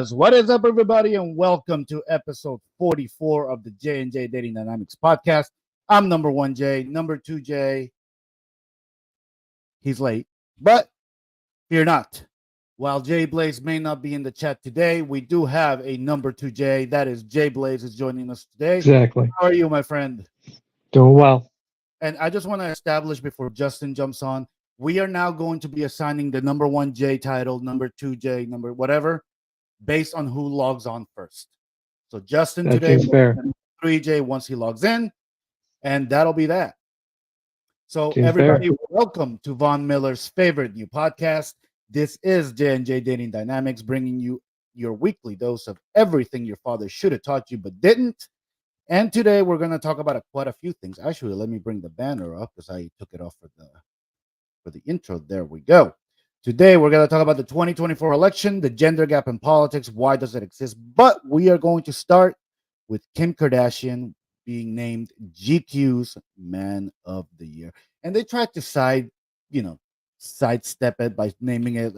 says, what is up, everybody, and welcome to episode 44 of the J&J Dating Dynamics podcast. I'm number one J. Number two J, he's late, but fear not. While Jay Blaze may not be in the chat today, we do have a number two J. That is Jay Blaze is joining us today. Exactly. How are you, my friend? Doing well. And I just want to establish before Justin jumps on, we are now going to be assigning the number one J title, number two J, number whatever, based on who logs on first. So Justin That today, seems fair. 3J once he logs in, and that'll be that. So Seems everybody, fair. welcome to Von Miller's favorite new podcast. This is J&J Dating Dynamics, bringing you your weekly dose of everything your father should have taught you but didn't. And today we're going to talk about quite a few things. Actually, let me bring the banner up because I took it off for the intro. There we go. Today we're going to talk about the 2024 election, the gender gap in politics, why does it exist? But we are going to start with Kim Kardashian being named GQ's Man of the Year. And they tried to sidestep it by naming it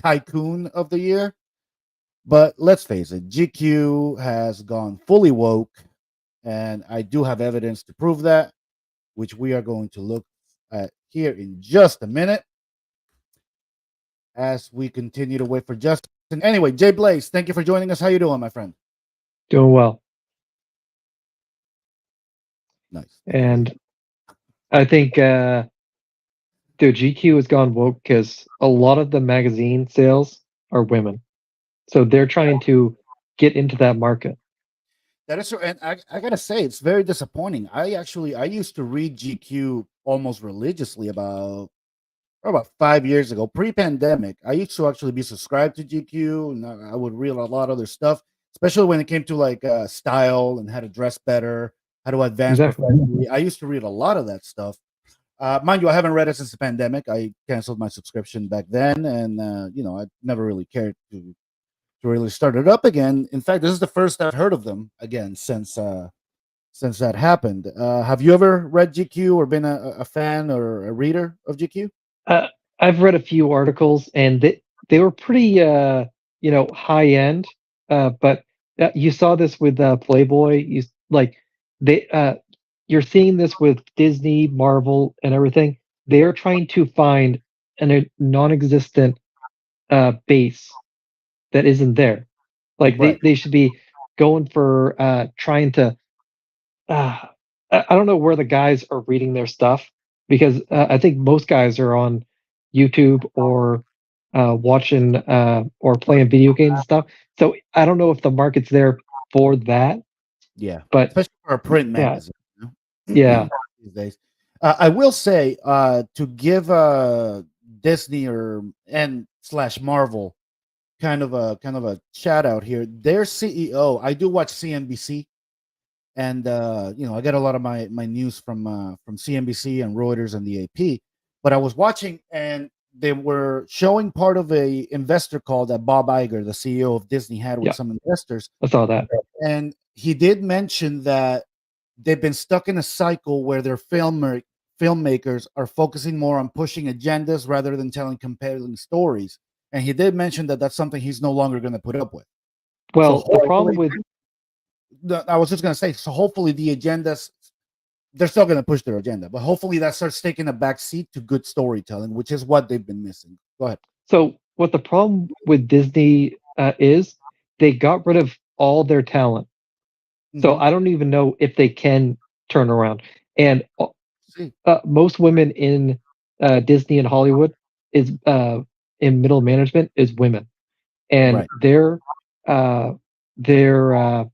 Tycoon of the Year. But let's face it, GQ has gone fully woke, and I do have evidence to prove that, which we are going to look at here in just a minute as we continue to wait for Justin. Anyway, Jay Blaze, thank you for joining us. How you doing, my friend? Doing well. Nice. And I think GQ has gone woke because a lot of the magazine sales are women. So they're trying to get into that market. That is true. And I gotta say, it's very disappointing. I used to read GQ almost religiously about 5 years ago, pre-pandemic. I used to actually be subscribed to GQ, and I would read a lot of other stuff, especially when it came to like style and how to dress better, how to advance professionally. I used to read a lot of that stuff. Mind you, I haven't read it since the pandemic. I canceled my subscription back then, and I never really cared to really start it up again. In fact, this is the first I've heard of them again since that happened. Have you ever read GQ or been a fan or a reader of GQ? I've read a few articles, and they were pretty high end. But you saw this with Playboy. You're seeing this with Disney, Marvel, and everything. They're trying to find a non-existent base that isn't there. Like Right. they should be going for trying to. I don't know where the guys are reading their stuff because I think most guys are on YouTube or watching or playing video games and stuff. So I don't know if the market's there for that. Yeah, But especially for a print yeah, magazine. yeah, These days. I will say to give Disney and / Marvel kind of a shout out here. Their CEO, I do watch CNBC, and I get a lot of my news from CNBC and Reuters and the AP. But I was watching, and they were showing part of a investor call that Bob Iger, the CEO of Disney, had with yeah. some investors, I saw that. and he did mention that they've been stuck in a cycle where their filmmakers are focusing more on pushing agendas rather than telling compelling stories. And he did mention that that's something he's no longer going to put up with. Well, So the problem with I was just going to say, so hopefully the agendas, they're still going to push their agenda, but hopefully that starts taking a back seat to good storytelling, which is what they've been missing. Go ahead. what the problem with Disney is they got rid of all their talent. So Mhm. I don't even know if they can turn around. And See. most women in Disney and Hollywood is in middle management is women, and Right. uh, their uh,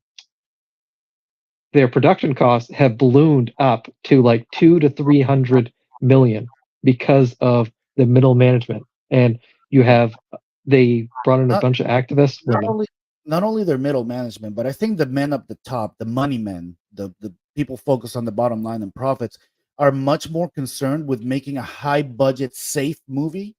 their production costs have ballooned up to like 200 to 300 million because of the middle management. And you have they brought in a Not bunch of activist not women. only not only their middle management, but I think the men up the top, the money men, the people focused on the bottom line and profits, are much more concerned with making a high budget safe movie.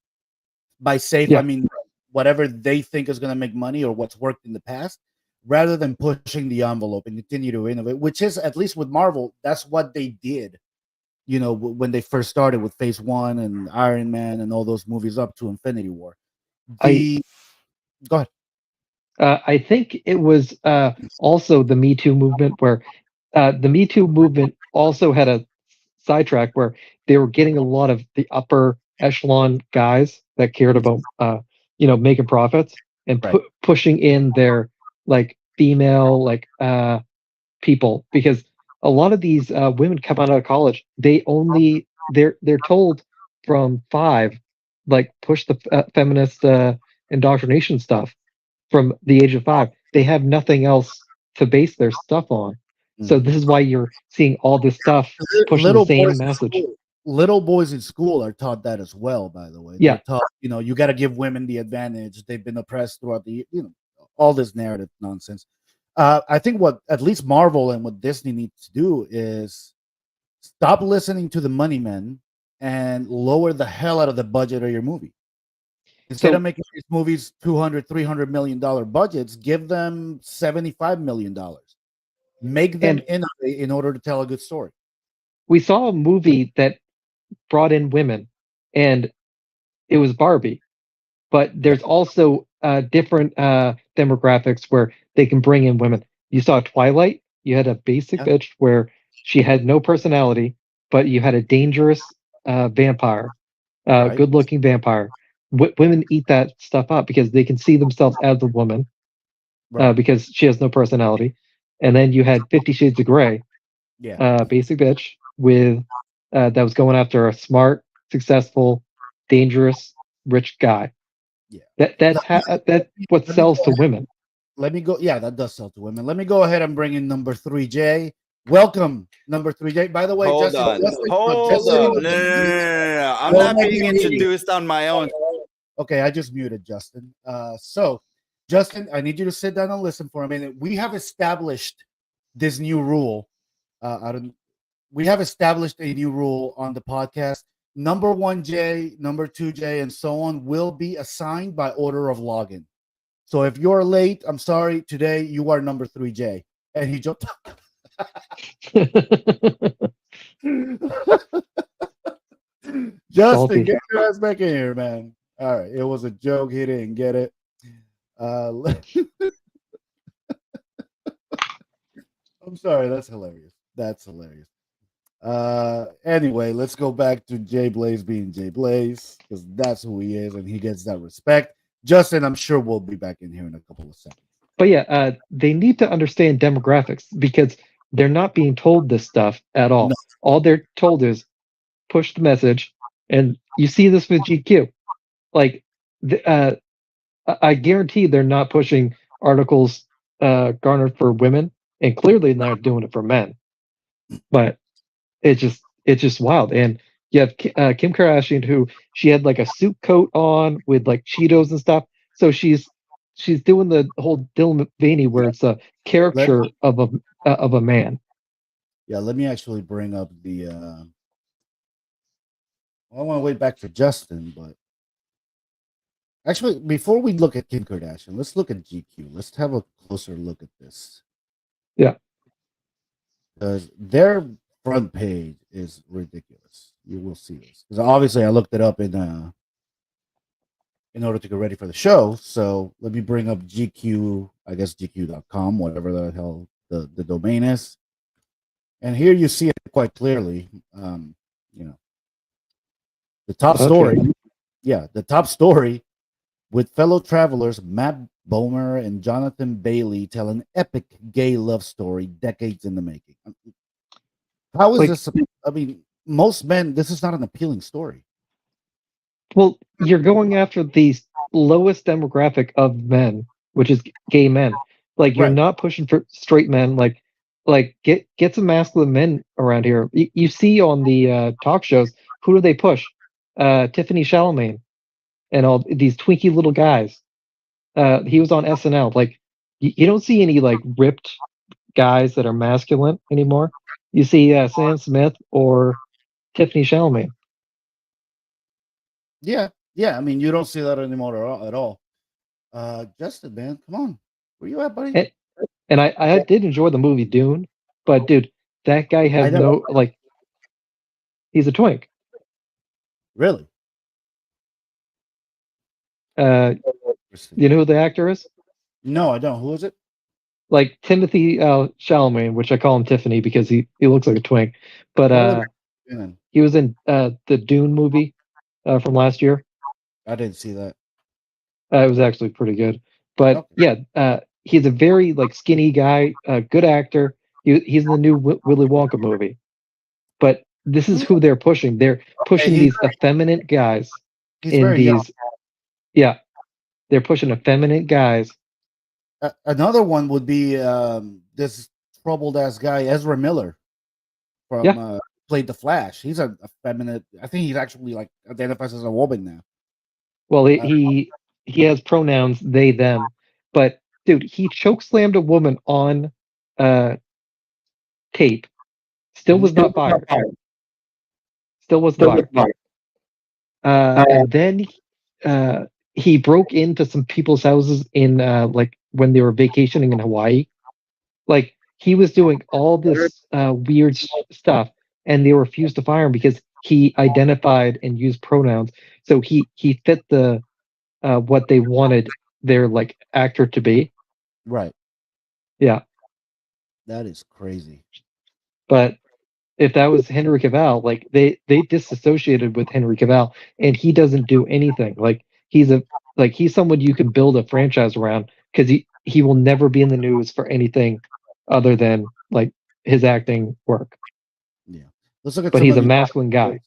By safe, I Yeah, mean whatever they think is going to make money or what's worked in the past, rather than pushing the envelope and continue to innovate, which is, at least with Marvel, that's what they did. When they first started with Phase One and Iron Man and all those movies up to Infinity War. I The Go ahead. I think it was also the Me Too movement, where the Me Too movement also had a sidetrack where they were getting a lot of the upper echelon guys that cared about, making profits and Right. pushing in their like female people, because a lot of these women come out of college, they're told from five, like push the feminist indoctrination stuff from the age of five. They have nothing else to base their stuff on. So Mhm. this is why you're seeing all this stuff pushing the Little same boys in message. school, little boys in school are taught that as well. By the way, they're Yeah. taught, you got to give women the advantage. They've been oppressed throughout all this narrative nonsense. I think what at least Marvel and what Disney needs to do is stop listening to the money men and lower the hell out of the budget of your movie. Instead of So making these movies 200, $300 million budgets, give them $75 million. Make them and innovate in order to tell a good story. we saw a movie that brought in women, and it was Barbie. But Yeah. there's also different demographics where they can bring in women. You saw Twilight. You had a basic Yeah. bitch where she had no personality, but you had a dangerous vampire, Right. good-looking vampire. Women eat that stuff up because they can see themselves as a woman, Right. because she has no personality. And then you had 50 Shades of Grey, Yeah. basic bitch with that was going after a smart, successful, dangerous, rich guy. Yeah. That's what Let me sells go to ahead. women. Let me go. Yeah, that does sell to women. Let me go ahead and bring in number 3J. Welcome, number 3J. By the way, Hold Justin, on. Just Hold sitting up. on No, no, the no, no, mute. no, no. I'm Don't not make being me mute you. introduced on my own. Okay, I just muted Justin. So Justin, I need you to sit down and listen for a minute. We have established this new rule. I don't. We have established a new rule on the podcast. Number 1J, number 2J, and so on will be assigned by order of login. So if you're late, I'm sorry. Today you are number 3J. And he jumped. Justin, Salty. get your ass back in here, man. All right. It was a joke. He didn't get it. Uh, I'm sorry. That's hilarious. That's hilarious. Anyway, let's go back to Jay Blaze being Jay Blaze because that's who he is and he gets that respect. Justin, I'm sure we'll be back in here in a couple of seconds. But yeah, they need to understand demographics because they're not being told this stuff at No, all. All they're told is push the message, and you see this with GQ. Like, I guarantee they're not pushing articles garnered for women, and clearly not doing it for men. But it's just wild. And you have Kim Kardashian, who she had like a suit coat on with like Cheetos and stuff. So she's doing the whole Dylan Mulvaney where yeah. it's a Let caricature of a man. yeah, let me actually bring up the I want to wait back for Justin, but actually before we look at Kim Kardashian, let's look at GQ. Let's have a closer look at this. Yeah. Because their front page is ridiculous. You will see this. Because obviously I looked it up in order to get ready for the show. So let me bring up GQ, I guess GQ.com, whatever the hell the domain is. And here you see it quite clearly. You know, the top Okay. story. Yeah, the top story with fellow travelers Matt Bomer and Jonathan Bailey tell an epic gay love story decades in the making. How is Like, this? I mean, most men, this is not an appealing story. well, you're going after the lowest demographic of men, which is gay men. Like, you're Right. not pushing for straight men. Like get some masculine men around here. You see on the talk shows, who do they push? Tiffany Chalamet and all these twinky little guys. He was on SNL. Like, you don't see any like ripped guys that are masculine anymore. You see Sam Smith or Tiffany Chalamet. Yeah. Yeah. I mean, you don't see that anymore at all. Justin, man, come on. Where you at, buddy? And, and I did enjoy the movie Dune, but dude, that guy I has never no like. He's a twink. really. Uh, Interesting. you know who the actor is? No, I don't. Who is it? Like Timothy Chalamet, which I call him Tiffany because he looks like a twink. But What was it in? he was in the Dune movie from last year. I didn't see that. It was actually pretty good. But Okay. yeah, he's a very like skinny guy, good actor. He's in the new Willy Wonka movie. But this is Hmm. who they're pushing. They're Okay, pushing these effeminate guys he's in very young. these. Yeah, they're pushing effeminate guys. Another one would be this troubled ass guy Ezra Miller from Yeah, played the Flash. He's a feminine. I think he's actually like identifies as a woman now. well, Uh, he has pronouns they them. But dude, he chokeslammed a woman on uh tape. Still was mhm. not fired. Still wasn't fired. And then uh, he broke into some people's houses in like when they were vacationing in Hawaii. Like he was doing all this weird stuff, and they refused to fire him because he identified and used pronouns. So he fit the what they wanted their like actor to be. Right. Yeah, That is crazy. but if that was Henry Cavill, like they disassociated with Henry Cavill, and he doesn't do anything. Like he's someone you can build a franchise around because he will never be in the news for anything other than like his acting work. Yeah. Let's look at But some he's of a these. masculine guy.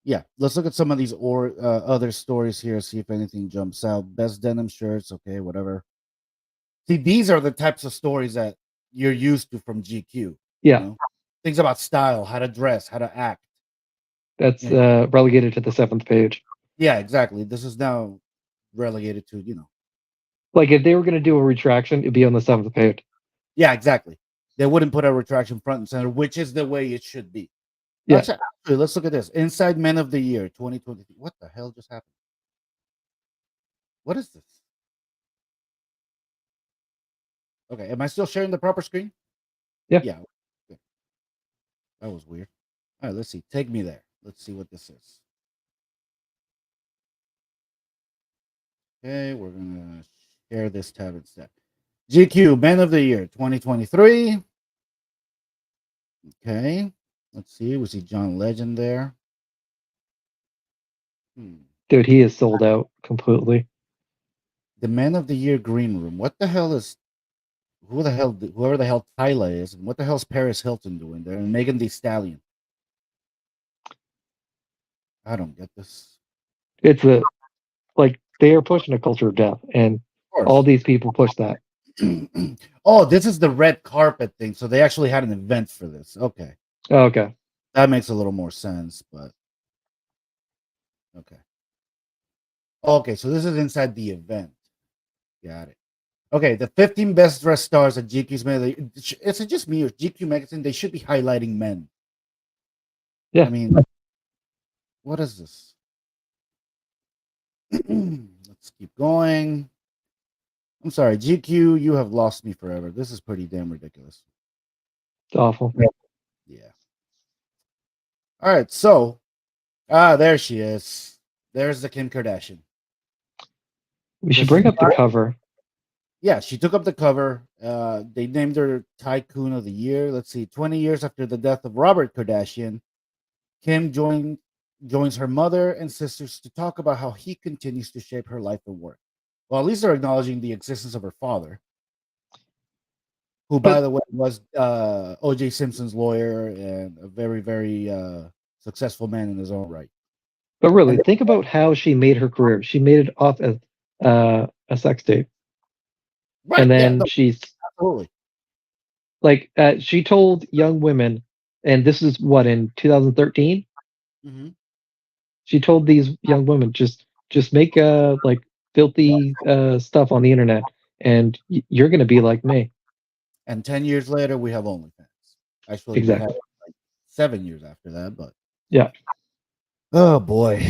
Yeah, let's look at some of these or other stories here. See if anything jumps out. Best denim shirts. Okay, whatever. See, these are the types of stories that you're used to from GQ. You Yeah, know, things about style, how to dress, how to act. that's You know, relegated to the seventh page. yeah, exactly. This is now relegated to Like if they were gonna do a retraction, it'd be on the seventh page. yeah, exactly. They wouldn't put a retraction front and center, which is the way it should be. Yeah, Actually, let's look at this. Inside Men of the Year 2020. What the hell just happened? What is this? Okay, am I still sharing the proper screen? yeah. Yeah. Okay, that was weird. All right, let's see. Take me there. Let's see what this is. Okay, we're gonna share this tab instead. GQ Men of the Year 2023. Okay, let's see. We see John Legend there. Hmm. Dude, he is sold out completely. The Men of the Year Green Room. What the hell is who the hell whoever the hell Tyla is, and what the hell's Paris Hilton doing there? And Megan Thee Stallion. I don't get this. It's a like they are pushing a culture of death, and Of all course. these people push that. Oh, this is the red carpet thing. So they actually had an event for this. Okay. Oh, okay. That makes a little more sense, but okay. Okay, so this is inside the event. Got it. Okay, the 15 best dressed stars at GQ's Men. Is it just me or GQ magazine? They should be highlighting men. I Yeah. mean, what is this? Let's keep going. I'm sorry, GQ, you have lost me forever. This is pretty damn ridiculous. It's awful. Yeah. All right, so there she is. There's the Kim Kardashian. We should This is bring up the cover. yeah, she took up the cover. They named her Tycoon of the Year. Let's see, 20 years after the death of Robert Kardashian, Kim joins her mother and sisters to talk about how he continues to shape her life and work. Well, at least they're acknowledging the existence of her father, who, by But the way, was O.J. Simpson's lawyer and a very, very successful man in his own right. but really, And think about how she made her career. She made it off as a sex tape, right, and yeah, then no, she's absolutely. like, she told young women, and this is what in 2013. Hmm. She told these young women just make like filthy stuff on the internet, and you're gonna be like me. And 10 years later, we have OnlyFans. Actually, we had Exactly. 7 years after that, but Yeah. oh boy.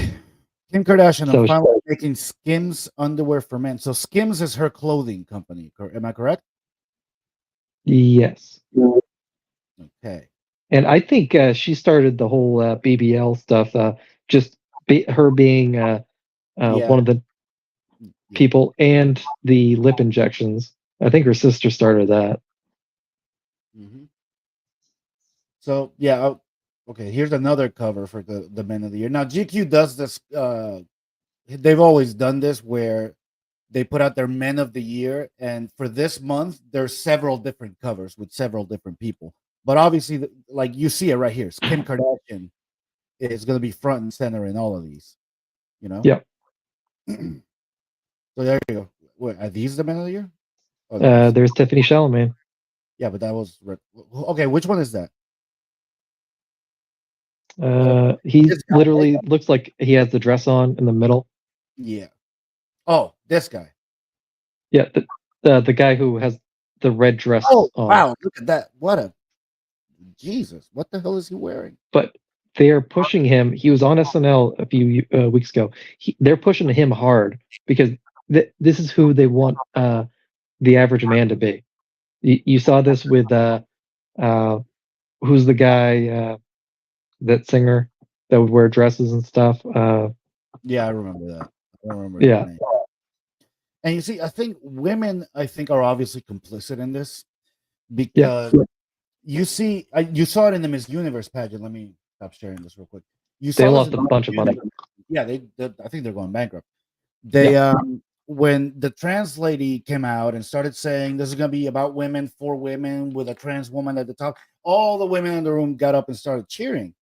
Kim Kardashian, I'm So finally making Skims underwear for men. So Skims is her clothing company. Am I correct? yes. Okay. And I think she started the whole BBL stuff, just her being Yeah. one of the Yeah. people, and the lip injections. I think her sister started that. Hmm. So yeah, okay. Here's another cover for the Men of the Year. Now GQ does this. They've always done this where they put out their Men of the Year, and for this month, there's several different covers with several different people. But obviously, like you see it right here, Kim Kardashian is going to be front and center in all of these. You know. Yep. So there you go. What are these the Men of the Year? Oh, let me see. There's Tiffany Chalamet. Yeah, but that was okay. Which one is that? He This guy, right? literally looks like he has the dress on in the middle. Yeah. Oh, this guy. Yeah, the guy who has the red dress Oh, on. wow! Look at that. What a Jesus! What the hell is he wearing? But they're pushing him. He was on SNL a few weeks ago. They're pushing him hard because this is who they want the average man to be. You saw this with uh, who's the guy that singer that would wear dresses and stuff. Yeah, I remember that. I don't remember his Yeah, name. And you see, I think women, I think, are obviously complicit in this yeah. because you see, you saw it in the Miss Universe pageant. Let me stop sharing this real quick. You They saw this in lost a the Miss bunch of money. Universe. Yeah, I think they're going bankrupt. Yeah, They when the trans lady came out and started saying this is going to be about women for women with a trans woman at the top, all the women in the room got up and started cheering.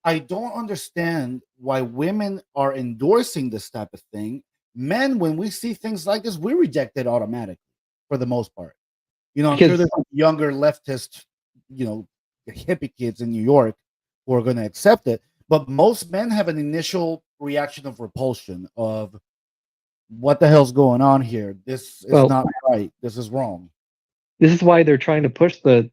I don't understand why women are endorsing this type of thing. Men, when we see things like this, we reject it automatically for the most part. You know, I'm sure because there's younger leftist, you know, hippie kids in New York who are going to accept it. But most men have an initial reaction of repulsion of what the hell's going on here? This is well, not right. This is wrong. this is why they're trying to push the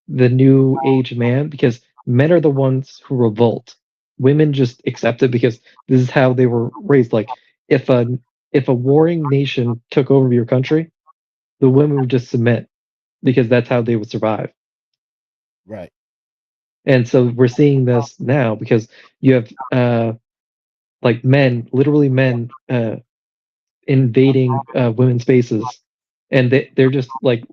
new age man because men are the ones who revolt. Women just accept it because this is how they were raised. Like if a if a warring nation took over your country, the women would just submit because that's how they would survive. Right. And so we're seeing this now because you have like men, literally men, invading women's spaces, and they're just like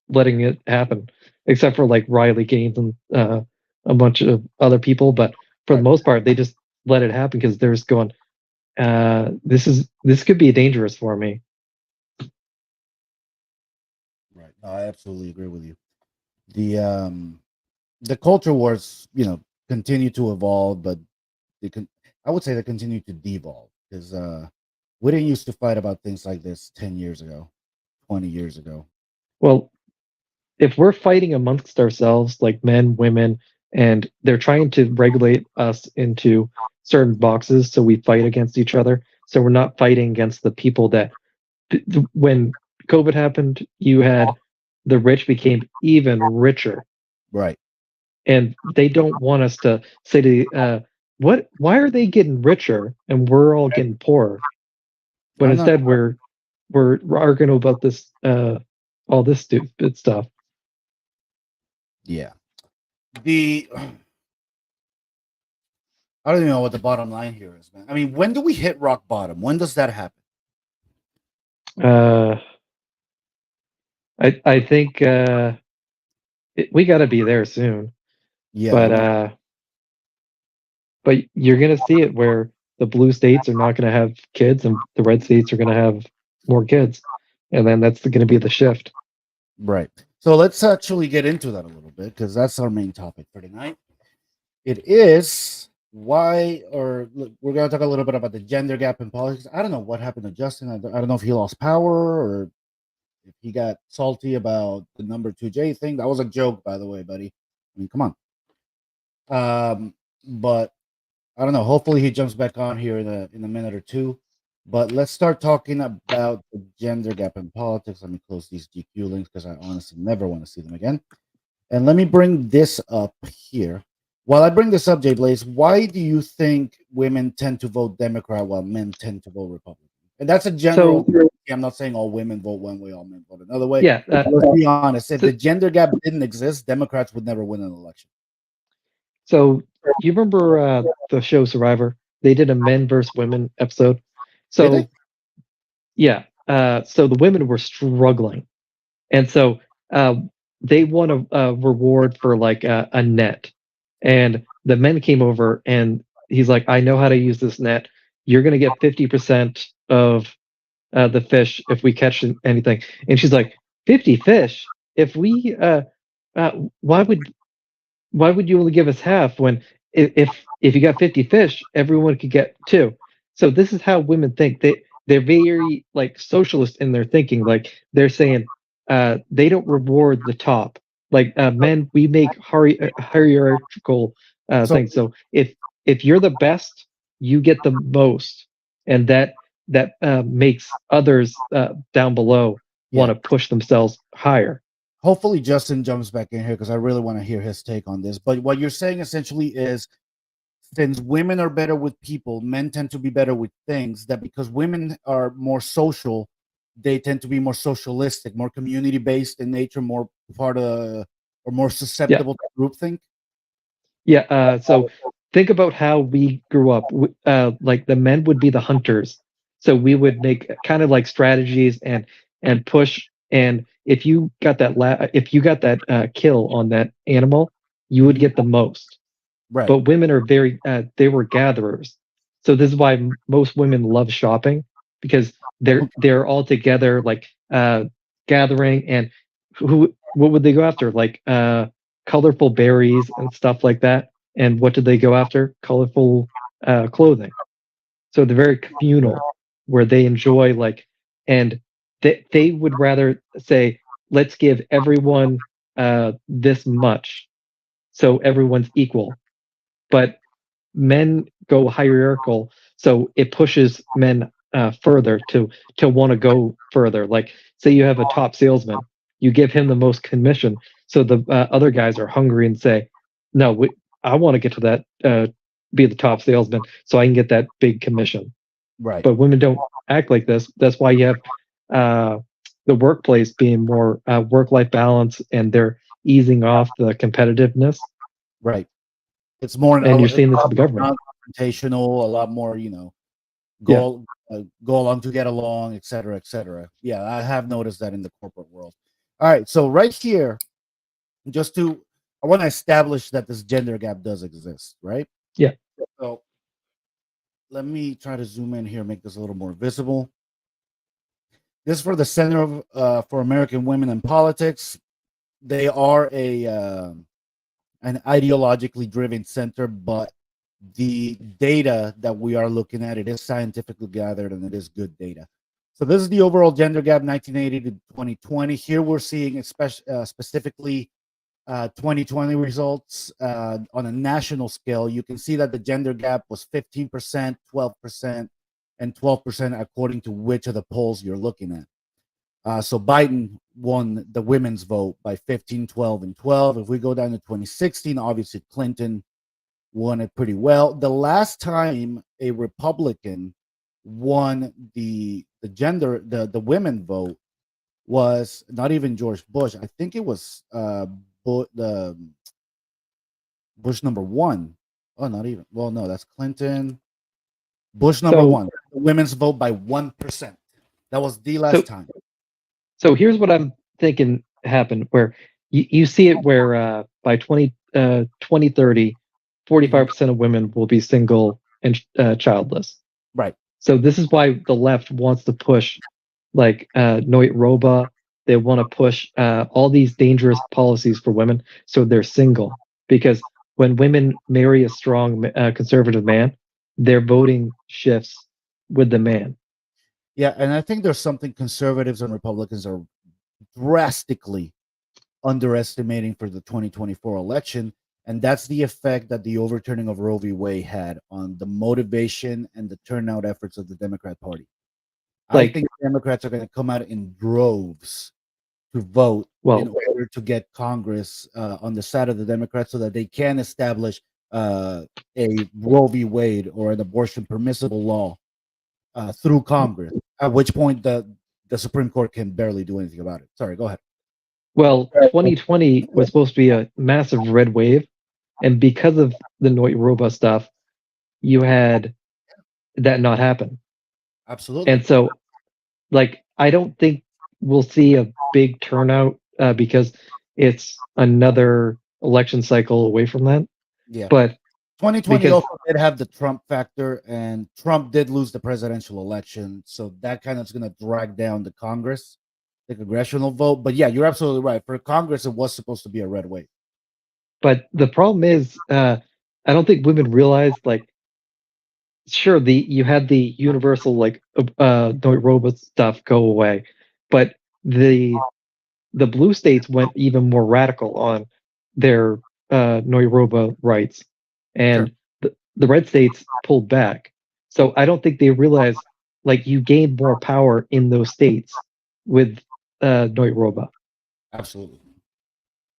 letting it happen, except for like Riley Gaines and a bunch of other people. But for the Right. most part, they just let it happen because they're just going, this could be dangerous for me. Right. No, I absolutely agree with you. The culture wars, you know, continue to evolve, but they can I would say they continue to devolve because we didn't used to fight about things like this 10 years ago, 20 years ago. Well, if we're fighting amongst ourselves, like men, women, and they're trying to regulate us into certain boxes so we fight against each other, so we're not fighting against the people that when COVID happened, you had the rich became even richer, Right. and they don't want us to say to what why are they getting richer and we're all getting poorer, but I'm not instead we're arguing about this all this stupid stuff. yeah. The I don't even know what the bottom line here is, man. I mean, when do we hit rock bottom? When does that happen? uh I think we got to be there soon, Yeah, but you're gonna see it where the blue states are not gonna have kids and the red states are gonna have more kids, and then that's gonna be the shift. right. So let's actually get into that a little bit because that's our main topic for tonight. It is why, or look, we're going to talk a little bit about the gender gap in politics. I don't know what happened to Justin. I don't know if he lost power or if he got salty about the number 2J thing. That was a joke, by the way, buddy. I mean, come on. But I don't know. Hopefully, he jumps back on here in a minute or two. But let's start talking about the gender gap in politics. Let me close these GQ links because I honestly never want to see them again. And let me bring this up here. While I bring this up, Jay Blaze, why do you think women tend to vote Democrat while men tend to vote Republican? And that's a general. So I'm not saying all women vote one way, all men vote another way. yeah, Let's be honest. If so, the gender gap didn't exist, Democrats would never win an election. so you remember the show Survivor? They did a men versus women episode. Did they? So yeah, so the women were struggling, and so uh, they won a reward for like a net, and the men came over, and he's like, I know how to use this net. You're going to get 50% of the fish if we catch anything. And she's like, 50 fish? If we uh, why would you only give us half when if you got 50 fish, everyone could get two? So this is how women think. They're very like socialist in their thinking. Like they're saying they don't reward the top. Like men, we make hierarchical So things. So if you're the best, you get the most, and that makes others down below want yeah, to push themselves higher. hopefully Justin jumps back in here because I really want to hear his take on this. But what you're saying essentially is, since women are better with people, men tend to be better with things. That because women are more social, they tend to be more socialistic, more community based in nature, more part of, or more Yeah. susceptible to groupthink. Yeah, so think about how we grew up. Like the men would be the hunters, so we would make kind of like strategies and push. And if you got that kill on that animal, you would Mhm. get the most. Right. But women are they were gatherers, so this is why most women love shopping, because Okay. they're all together like gathering. And who what would they go after? Like colorful berries and stuff like that. And what did they go after? Colorful clothing. So they're very communal, where they enjoy like, and they would rather say, let's give everyone this much, so everyone's equal. But men go hierarchical, so it pushes men further to want to go further. Like, say you have a top salesman, you give him the most commission, so the other guys are hungry and say, "No, I want to get to that, be the top salesman, so I can get that big commission." Right. But women don't act like this. That's why you have uh, the workplace being more work-life balance, and they're easing off the competitiveness. Right. It's more And you're it's seeing a this lot with the more government. non-confrontational, a lot more, Yeah. go along to get along, et cetera, et cetera. Yeah, I have noticed that in the corporate world. All right, so right here, just to I want to establish that this gender gap does exist, right? Yeah. So let me try to zoom in here, make this a little more visible. This is for the Center of for American Women in Politics. They are a an ideologically driven center, but the data that we are looking at, it is scientifically gathered and it is good data. So this is the overall gender gap 1980 to 2020. Here we're seeing specifically 2020 results on a national scale. You can see that the gender gap was 15%, 12%, and 12% according to which of the polls you're looking at. So Biden won the women's vote by 15, 12, and 12. If we go down to 2016, obviously Clinton won it pretty well. The last time a Republican won the women vote was not even George Bush. I think it was the Bush number one. Oh, not even. Well, no, that's Clinton. Bush number So one. The women's vote by 1%. That was the last so time. so here's what I'm thinking happened, where you see it where by 2030, Mhm. 45% of women will be single and childless. Right. So this is why the left wants to push like Noit Roba. They want to push all these dangerous policies for women so they're single. Because when women marry a strong conservative man, their voting shifts with the man. Yeah, and I think there's something conservatives and Republicans are drastically underestimating for the 2024 election, and that's the effect that the overturning of Roe v. Wade had on the motivation and the turnout efforts of the Democrat Party. I Like, think Democrats are going to come out in droves to vote in well, order to get Congress on the side of the Democrats so that they can establish a Roe v. Wade or an abortion permissible law through Congress. At which point the Supreme Court can barely do anything about it. Sorry, go ahead. well, 2020 was supposed to be a massive red wave, and because of the Noit Roba stuff, you had that not happen. Absolutely. And so, like, I don't think we'll see a big turnout because it's another election cycle away from that. Yeah. But 2020 because also did have the Trump factor, and Trump did lose the presidential election, so that kind of is going to drag down the Congress, the congressional vote. But yeah, you're absolutely right. For Congress, it was supposed to be a red wave. but the problem is, I don't think women realize like sure the you had the universal like no robot stuff go away, but the blue states went even more radical on their Noiroba rights, Sure, and the red states pulled back. So I don't think they realize like you gained more power in those states with Noiroba. absolutely,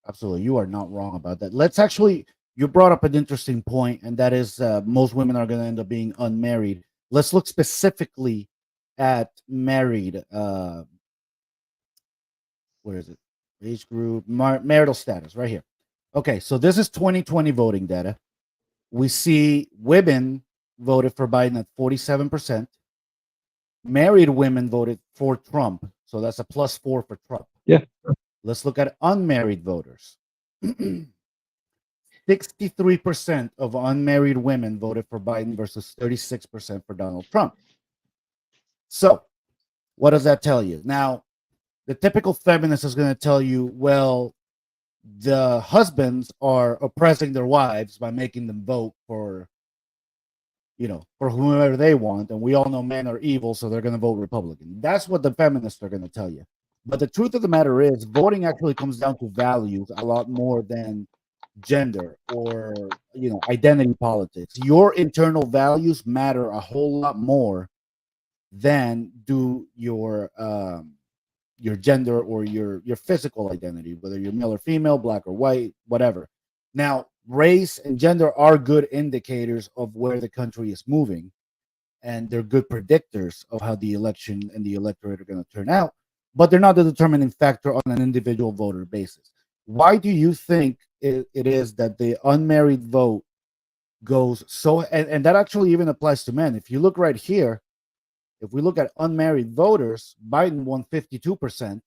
absolutely. You are not wrong about that. Let's actually. You brought up an interesting point, and that is most women are going to end up being unmarried. Let's look specifically at married. Where is it? Age group, marital status, right here. Okay, so this is 2020 voting data. We see women voted for Biden at 47%. Married women voted for Trump. So that's a +4 for Trump. Yeah. Let's look at unmarried voters. 63% of unmarried women voted for Biden versus 36% for Donald Trump. So, what does that tell you? Now, the typical feminist is going to tell you, well, the husbands are oppressing their wives by making them vote for for whoever they want, and we all know men are evil, so they're going to vote Republican. That's what the feminists are going to tell you. But the truth of the matter is voting actually comes down to values a lot more than gender or identity politics. Your internal values matter a whole lot more than do your gender or your physical identity, whether you're male or female, black or white, whatever. Now, race and gender are good indicators of where the country is moving, and they're good predictors of how the election and the electorate are going to turn out, but they're not the determining factor on an individual voter basis. Why do you think it is that the unmarried vote goes so, and that actually even applies to men? If you look right here, if we look at unmarried voters, Biden won 52%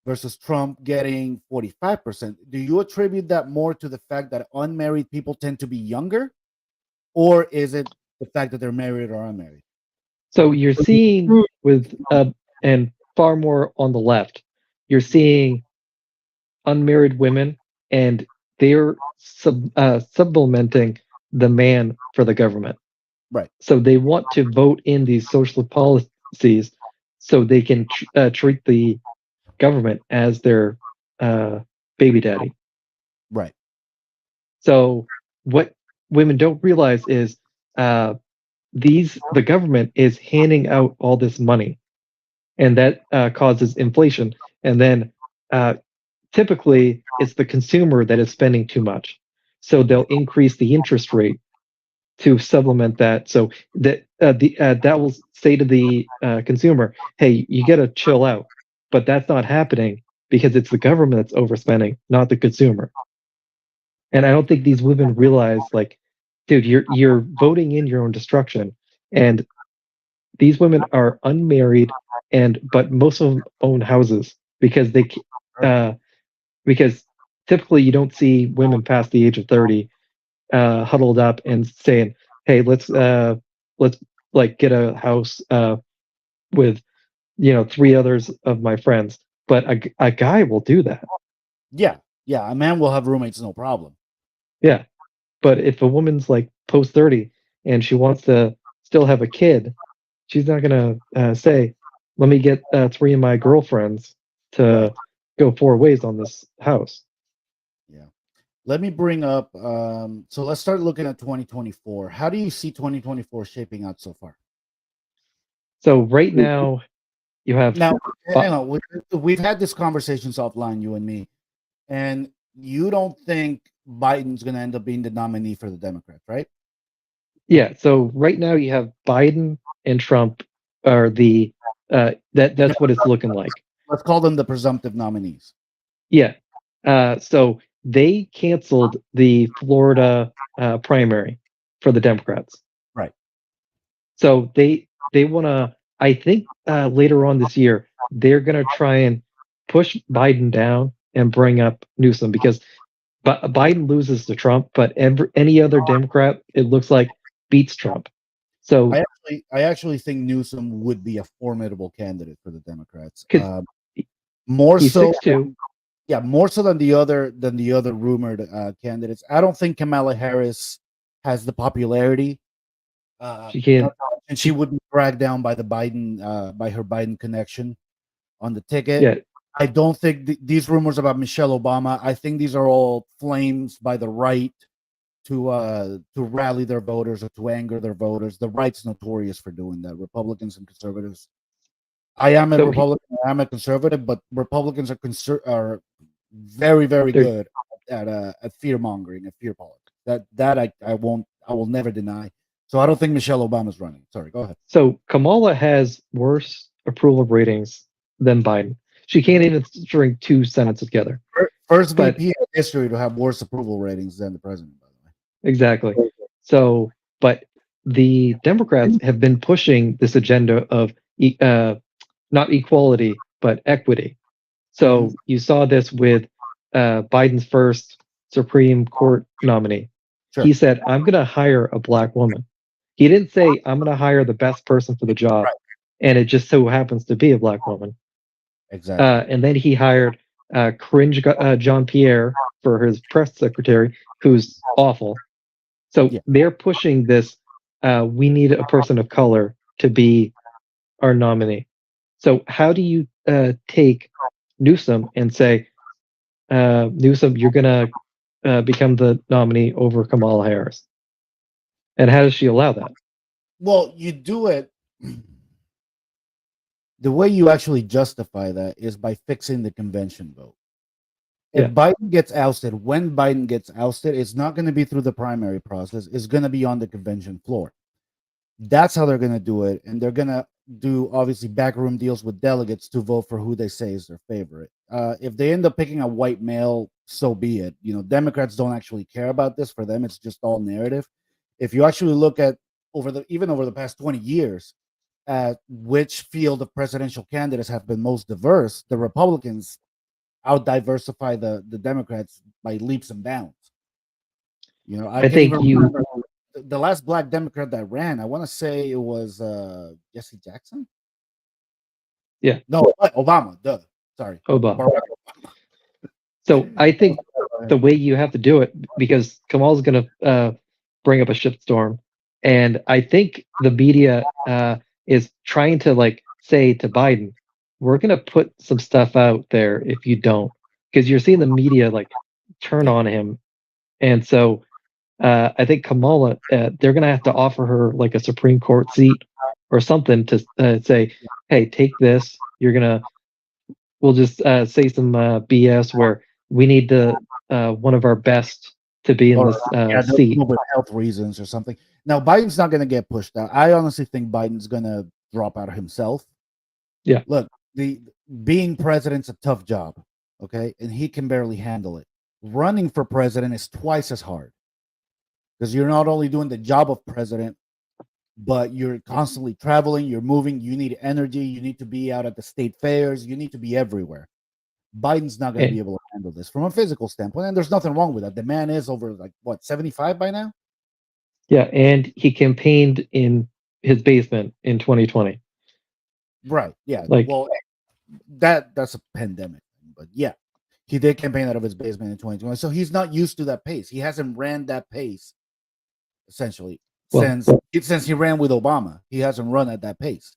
versus Trump getting 45%. Do you attribute that more to the fact that unmarried people tend to be younger, or is it the fact that they're married or unmarried? So you're seeing with and far more on the left, you're seeing unmarried women, and they're supplementing the man for the government. Right. So they want to vote in these social policies so they can treat the government as their uh, baby daddy. Right. So what women don't realize is the government is handing out all this money, and that causes inflation. And then typically it's the consumer that is spending too much, so they'll increase the interest rate to supplement that. So that will say to the consumer, "Hey, you got to chill out." But that's not happening because it's the government that's overspending, not the consumer. And I don't think these women realize, like, dude, you're voting in your own destruction. And these women are unmarried, but most of them own houses because uh, because typically you don't see women past the age of 30 huddled up and saying, "Hey, let's like get a house with three others of my friends." But a guy will do that. Yeah. Yeah. A man will have roommates, no problem. Yeah. But if a woman's like post 30 and she wants to still have a kid, she's not gonna say, "Let me get three of my girlfriends Right. to go four ways on this house." Yeah. Let me bring up. So let's start looking at 2024. How do you see 2024 shaping out so far? So right now you have Now, Bi- hang on. We've had this conversations offline, you and me, and you don't think Biden's going to end up being the nominee for the Democrats, right? yeah. So right now you have Biden and Trump are the that's what it's looking like. Let's call them the presumptive nominees. Yeah. So they canceled the Florida primary for the Democrats. Right. So they want to I think later on this year they're going to try and push Biden down and bring up Newsom because Biden loses to Trump, but any other Democrat it looks like beats Trump. So I actually think Newsom would be a formidable candidate for the Democrats. because More he's so, 6'2", yeah, more so than the other rumored candidates. I don't think Kamala Harris has the popularity. she can And she she would be dragged down by the Biden, by her Biden connection on the ticket. yeah I don't think these rumors about Michelle Obama. I think these are all flames by the right to rally their voters or to anger their voters. The right's notorious for doing that. Republicans and conservatives. I am a so Republican. I am a conservative, but Republicans are very very they're good at fear mongering and fear politics. I will never deny. So I don't think Michelle Obama's running. Sorry, go ahead. so Kamala has worse approval ratings than Biden. She can't even string two sentences together. First But VP in history to have worse approval ratings than the president, by exactly. the way. So, but the Democrats have been pushing this agenda of not equality but equity. Mhm. So you saw this with Biden's first Supreme Court nominee. Sure. He said, "I'm going to hire a black woman." He didn't say, "I'm going to hire the best person for the job," Right. and it just so happens to be a black woman. Exactly. And then he hired Cringe John Pierre for his press secretary, who's awful. So Yeah. they're pushing this. We need a person of color to be our nominee. So how do you take Newsom and say, Newsom, you're gonna become the nominee over Kamala Harris? And how does she allow that? Well, you do it. The way you actually justify that is by fixing the convention vote. If Yeah, Biden gets ousted, when Biden gets ousted, it's not going to be through the primary process. It's going to be on the convention floor. That's how they're going to do it, and they're going to do obviously backroom deals with delegates to vote for who they say is their favorite. If they end up picking a white male, so be it. Democrats don't actually care about this. For them, it's just all narrative. If you actually look at over the past 20 years at which field of presidential candidates have been most diverse, the Republicans out diversify the Democrats by leaps and bounds. I I can't think even you. remember the last black Democrat that ran. I want to say it was Jesse Jackson. Yeah, No, Obama. Duh. Sorry, Obama. Barack So I think Obama. the way you have to do it, because Kamal's going to bring up a shitstorm, and I think the media is trying to like say to Biden, "We're going to put some stuff out there if you don't," because you're seeing the media like turn Yeah. on him, and so I think Kamala, they're going to have to offer her like a Supreme Court seat or something to say, "Hey, take this. We'll just say some BS where we need one of our best to be in Or this yeah, seat." with health reasons or something. Now Biden's not going to get pushed out. I honestly think Biden's going to drop out himself. Yeah, Look, the being president's a tough job, okay, and he can barely handle it. Running for president is twice as hard because you're not only doing the job of president, but you're constantly traveling, you're moving, you need energy, you need to be out at the state fairs, you need to be everywhere. Biden's not going to be and, able to handle this from a physical standpoint, and there's nothing wrong with that. The man is over like what 75 by now, yeah, and he campaigned in his basement in 2020. right? Yeah. Like, Well, that's a pandemic, but yeah, he did campaign out of his basement in 2020, so he's not used to that pace. He hasn't ran that pace essentially well, since he ran with Obama. He hasn't run at that pace,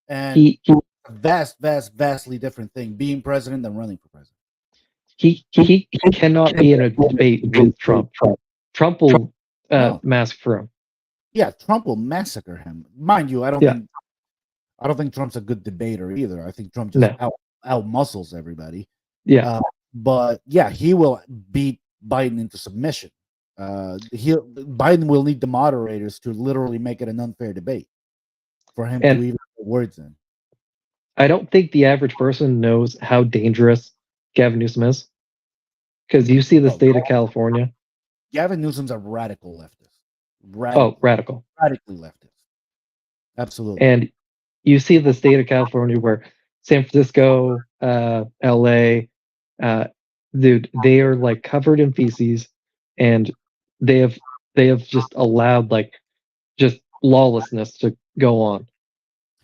and he vastly different thing being president than running for president. he cannot be in a debate with Trump. Trump will No, mask for him. yeah, Trump will massacre him. Mind you, Yeah, I don't think Trump's a good debater either. I think Trump just no, out muscles everybody. yeah, But yeah, he will beat Biden into submission. Biden will need the moderators to literally make it an unfair debate for him to and even put words in. I don't think the average person knows how dangerous Gavin Newsom is because you see the Oh, state of California. Gavin Newsom's a radical leftist, Oh, radical. radically leftist. Absolutely. And you see the state of California where San Francisco, LA, uh, dude, they are like covered in feces, and they have they have just allowed like just lawlessness to go on.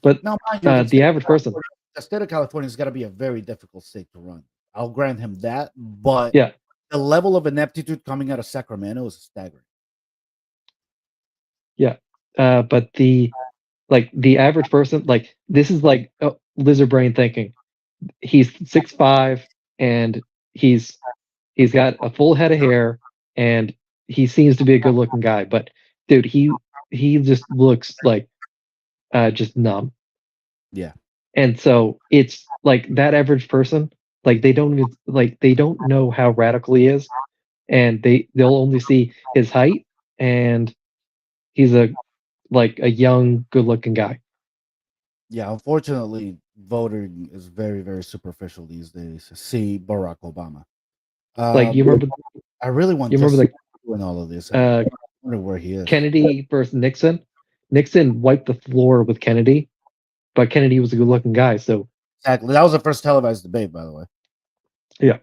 But Now, mind you, the average person, the state of California is going to be a very difficult state to run. I'll grant him that, but yeah, the level of ineptitude coming out of Sacramento is staggering. yeah. But the average person, like this is like lizard brain thinking. He's 6'5", and he's he's got a full head of hair, and he seems to be a good looking guy. But dude, he just looks like just numb. Yeah. And so it's like that average person, like they don't know how radical he is, and they'll only see his height, and he's a young, good looking guy. Yeah, unfortunately, voting is very, very superficial these days. See Barack Obama. Like I really want you remember Jesse doing all of this. the I wonder where he is. Kennedy versus Nixon. Nixon wiped the floor with Kennedy, but Kennedy was a good looking guy. So Exactly. That was the first televised debate, by the way. yeah.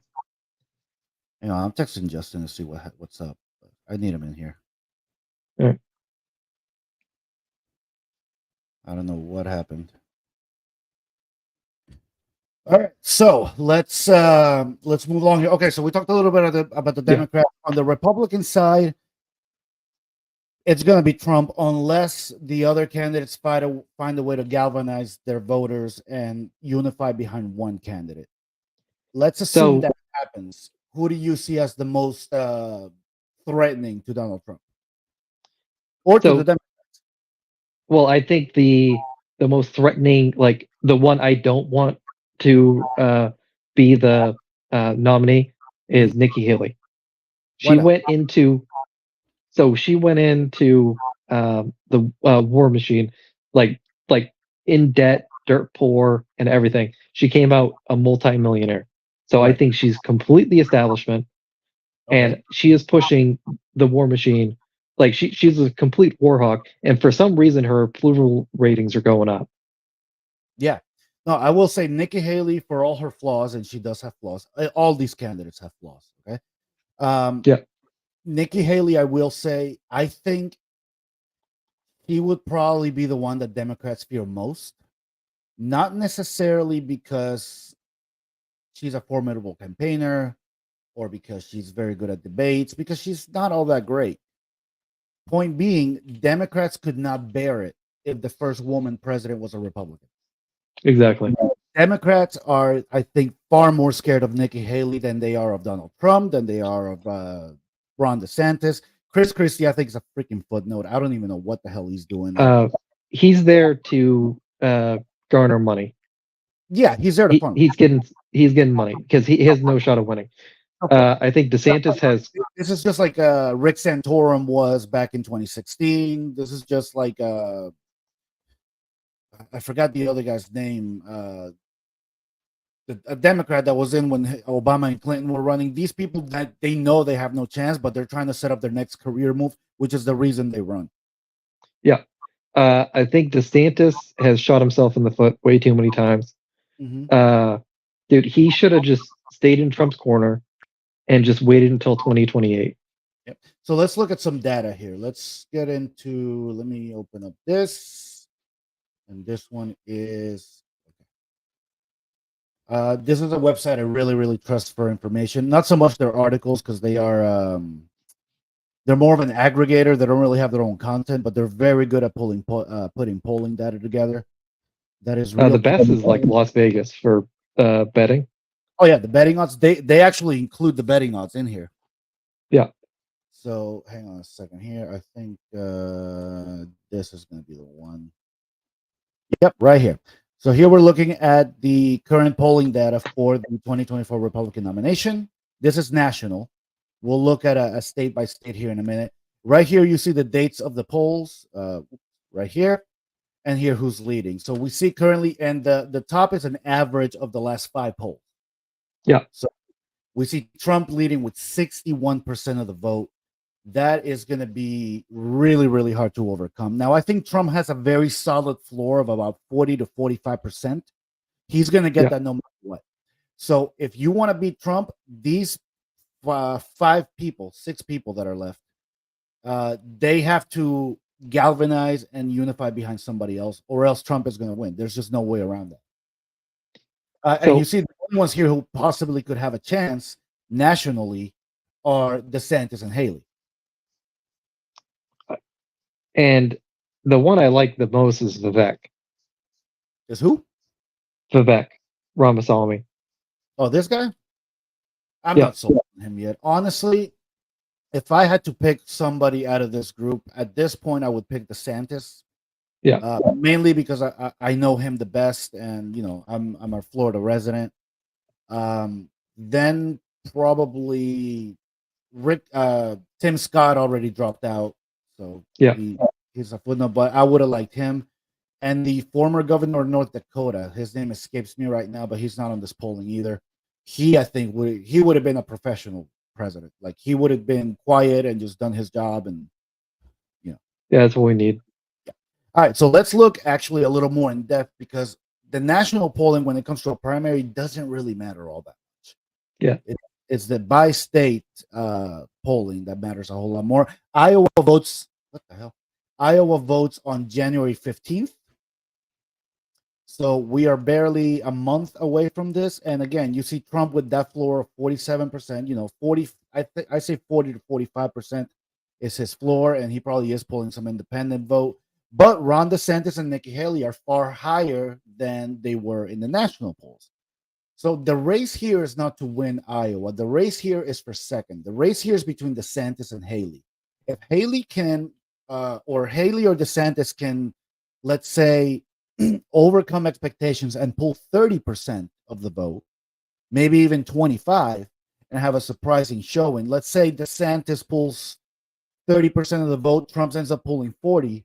I'm texting Justin to see what's up. I need him in here. Right. I don't know what happened. All right, so let's move along here. Okay, so we talked a little bit about the Democrat. On the Republican side, it's going to be Trump unless the other candidates find a way to galvanize their voters and unify behind one candidate. Let's assume that happens. Who do you see as the most threatening to Donald Trump or to the Democrats? Well, I think the most threatening, like the one I don't want to be the nominee, is Nikki Haley. Why She not? went into she went into the war machine, like like in debt, dirt poor, and everything. She came out a multimillionaire. So I Right. think she's completely establishment, and she is pushing the war machine. Like she's a complete war hawk, and for some reason her approval ratings are going up. Yeah. No, I will say Nikki Haley, for all her flaws, and she does have flaws. All these candidates have flaws. Okay. Yeah. Nikki Haley, I will say, I think he would probably be the one that Democrats fear most. Not necessarily because she's a formidable campaigner or because she's very good at debates, because she's not all that great. Point being, Democrats could not bear it if the first woman president was a Republican. Exactly. Democrats are, I think, far more scared of Nikki Haley than they are of Donald Trump, than they are of Ron DeSantis. Chris Christie, I think, is a freaking footnote. I don't even know what the hell he's doing. He's there to garner money. Yeah, he's there to fund. He's getting money because he has no shot of winning. Okay. I think DeSantis has. This is just like Rick Santorum was back in 2016. This is just like I forgot the other guy's name. A Democrat that was in when Obama and Clinton were running. These people that they know they have no chance, but they're trying to set up their next career move, which is the reason they run. Yeah, I think DeSantis has shot himself in the foot way too many times. Mm-hmm. Dude, he should have just stayed in Trump's corner and just waited until 2028. Yep. So let's look at some data here. Let's get into. Let me open up this, and this one is. This is a website I really, really trust for information. Not so much their articles because they are they're more of an aggregator. They don't really have their own content, but they're very good at putting polling data together. That is the best is like Las Vegas for betting. Oh yeah, the betting odds. They actually include the betting odds in here. Yeah. So hang on a second here. I think this is going to be the one. Yep, right here. So here we're looking at the current polling data for the 2024 Republican nomination. This is national. We'll look at a state by state here in a minute. Right here, you see the dates of the polls right here, and here who's leading. So we see currently, and the top is an average of the last 5 polls. Yeah. So we see Trump leading with 61% of the vote. that is going to be really, really hard to overcome. Now, I think Trump has a very solid floor of about 40 to 45%. He's going to get Yeah. that no matter what. So if you want to beat Trump, these six people that are left, they have to galvanize and unify behind somebody else, or else Trump is going to win. There's just no way around that. And you So see, the only ones here who possibly could have a chance nationally are DeSantis and Haley. and the one I like the most is Vivek. Is who? Vivek Ramaswamy. Oh, this guy? I'm Yeah. not sold on him yet. Honestly, if I had to pick somebody out of this group at this point, I would pick DeSantis. Yeah. Mainly because I know him the best, and I'm a Florida resident. Then probably Tim Scott already dropped out, so Yeah. he's a footnote. But I would have liked him, and the former governor of North Dakota. His name escapes me right now, but he's not on this polling either. I think he would have been a professional president. Like, he would have been quiet and just done his job, and Yeah, that's what we need. All right, so let's look actually a little more in depth, because the national polling, when it comes to a primary, doesn't really matter all that much. Yeah. It's the by state polling that matters a whole lot more. Iowa votes. What the hell? Iowa votes on January 15th. So we are barely a month away from this. And again, you see Trump with that floor of 47%. 40. I say 40 to 45% is his floor, and he probably is pulling some independent vote. But Ron DeSantis and Nikki Haley are far higher than they were in the national polls. So the race here is not to win Iowa. The race here is for second. The race here is between DeSantis and Haley. If Haley can, or Haley or DeSantis can, let's say, overcome expectations and pull 30% of the vote, maybe even 25, and have a surprising showing. Let's say DeSantis pulls 30% of the vote, Trump ends up pulling 40.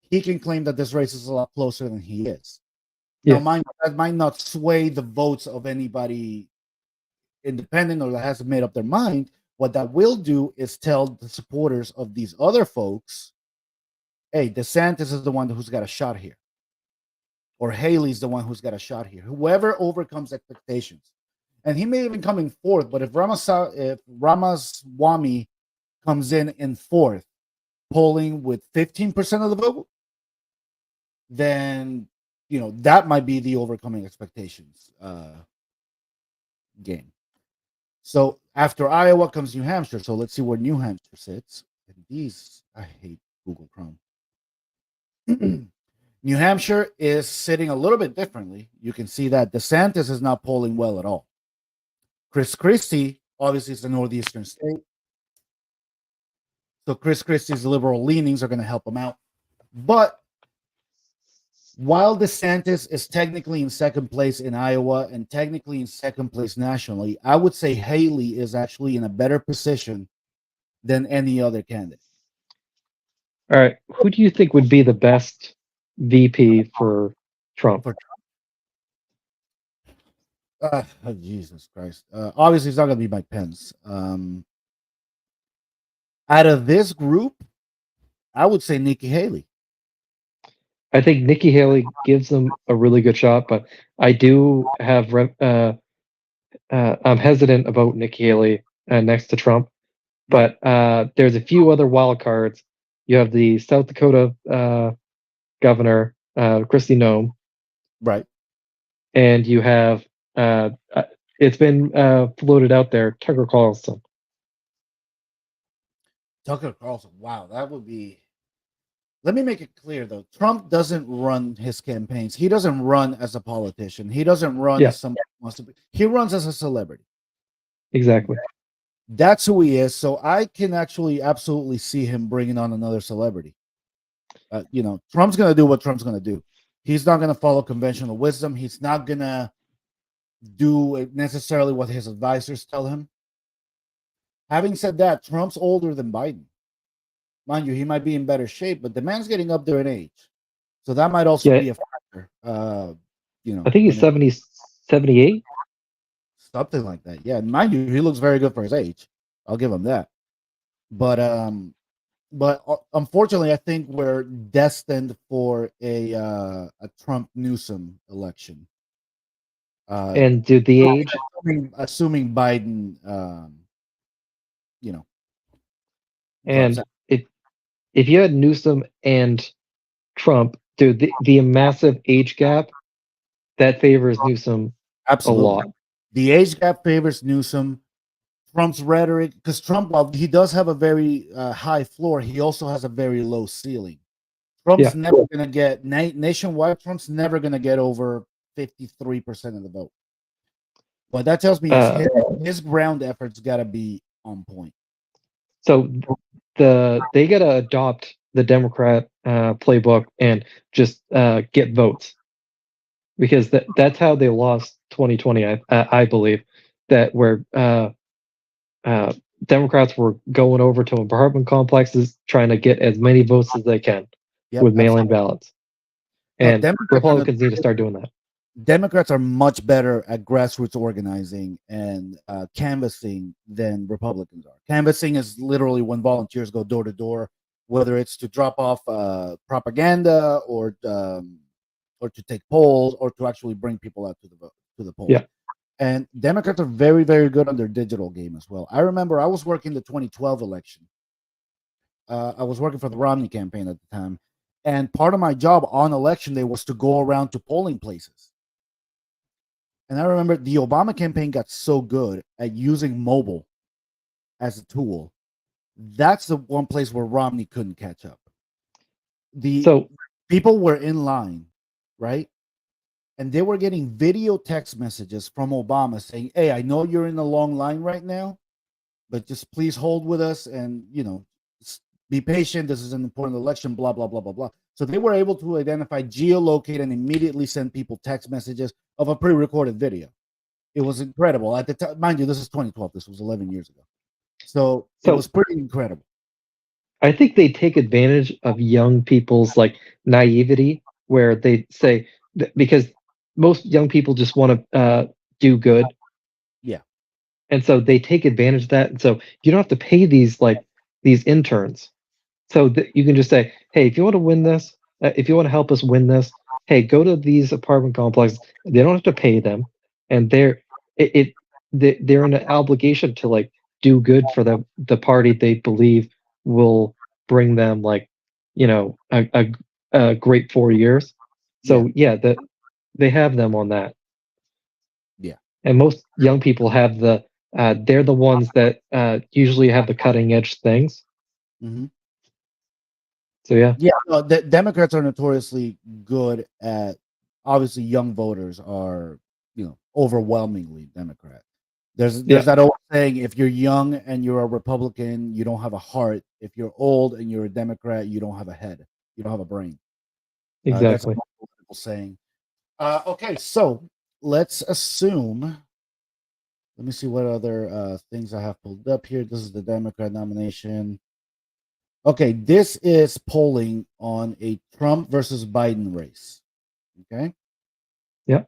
He can claim that this race is a lot closer than he is. Yeah. Now, that might not sway the votes of anybody independent or that hasn't made up their mind. What that will do is tell the supporters of these other folks, hey, DeSantis is the one who's got a shot here, or Haley's the one who's got a shot here. Whoever overcomes expectations. And he may even come in fourth, but if Ramaswamy comes in fourth, polling with 15% of the vote, then that might be the overcoming expectations game. So after Iowa comes New Hampshire. So let's see where New Hampshire sits. And I hate Google Chrome. New Hampshire is sitting a little bit differently. You can see that DeSantis is not polling well at all. Chris Christie, obviously, is a northeastern state. So Chris Christie's liberal leanings are going to help him out. But while DeSantis is technically in second place in Iowa and technically in second place nationally, I would say Haley is actually in a better position than any other candidate. All right. Who do you think would be the best VP for Trump? Jesus Christ. Obviously, it's not going to be Mike Pence. Out of this group, I would say Nikki Haley. I think Nikki Haley gives them a really good shot, but I do have I'm hesitant about Nikki Haley next to Trump. But there's a few other wild cards. You have the South Dakota governor, Kristi Noem. Right. And you have, it's been floated out there, Tucker Carlson. Tucker Carlson. Wow, that would be. Let me make it clear, though. Trump doesn't run his campaigns. He doesn't run as a politician. He doesn't run as somebody who wants to be. He runs as a celebrity. Exactly. That's who he is. So I can actually absolutely see him bringing on another celebrity. Trump's going to do what Trump's going to do. He's not going to follow conventional wisdom. He's not going to do necessarily what his advisors tell him. Having said that, Trump's older than Biden. Mind you, he might be in better shape, but the man's getting up there in age. So that might also be a factor. I think he's 78. Something like that. Yeah. Mind you, he looks very good for his age. I'll give him that. But unfortunately, I think we're destined for a Trump Newsom election. And due the age, Assuming Biden, you know, drops and out. if you had Newsom and Trump, dude, the massive age gap that favors Newsom a Absolutely, lot. the age gap favors Newsom. Trump's rhetoric, because Trump, while he does have a very high floor, he also has a very low ceiling. Trump's Yeah. never going to get nationwide. Trump's never going to get over 53% of the vote. What that tells me is Uh, his ground efforts got to be on point. so they gotta adopt the Democrat playbook and just get votes because that's how they lost 2020. I believe that where uh, Democrats were going over to apartment complexes trying to get as many votes as they can Yep, with mail-in absolutely. ballots, No, and Republicans need to start doing that. Democrats are much better at grassroots organizing and canvassing than Republicans are. Canvassing is literally when volunteers go door to door, whether it's to drop off propaganda or to take polls or to actually bring people out to the vote to the polls. Yeah. And Democrats are very, very good on their digital game as well. I remember I was working the 2012 election. I was working for the Romney campaign at the time, and part of my job on election day was to go around to polling places. And I remember the Obama campaign got so good at using mobile as a tool. That's the one place where Romney couldn't catch up. The So people were in line, right? And they were getting video text messages from Obama saying, "Hey, I know you're in a long line right now, but just please hold with us and, be patient. This is an important election, blah, blah, blah, blah, blah." So they were able to identify, geolocate, and immediately send people text messages of a pre-recorded video. It was incredible at the time. Mind you, this is 2012. This was 11 years ago. So it was so pretty incredible. I think they take advantage of young people's like naivety, where they say because most young people just want to do good, Yeah. and so they take advantage of that. And so you don't have to pay these interns. So you can just say, hey, if you want to win this, if you want to help us win this, hey, go to these apartment complexes. They don't have to pay them, and they're in an obligation to like do good for the party they believe will bring them like a great 4 years. Yeah. So yeah, they have them on that, Yeah. and most young people have they're the ones that usually have the cutting edge things. Hmm. So yeah, Yeah. No, the Democrats are notoriously good at, obviously, young voters are, overwhelmingly Democrat. There's yeah, that old saying: if you're young and you're a Republican, you don't have a heart. If you're old and you're a Democrat, you don't have a head. You don't have a brain. That's a exactly. political saying. Okay, so let's assume. Let me see what other things I have pulled up here. This is the Democrat nomination. Okay, this is polling on a Trump versus Biden race. Okay. Yeah.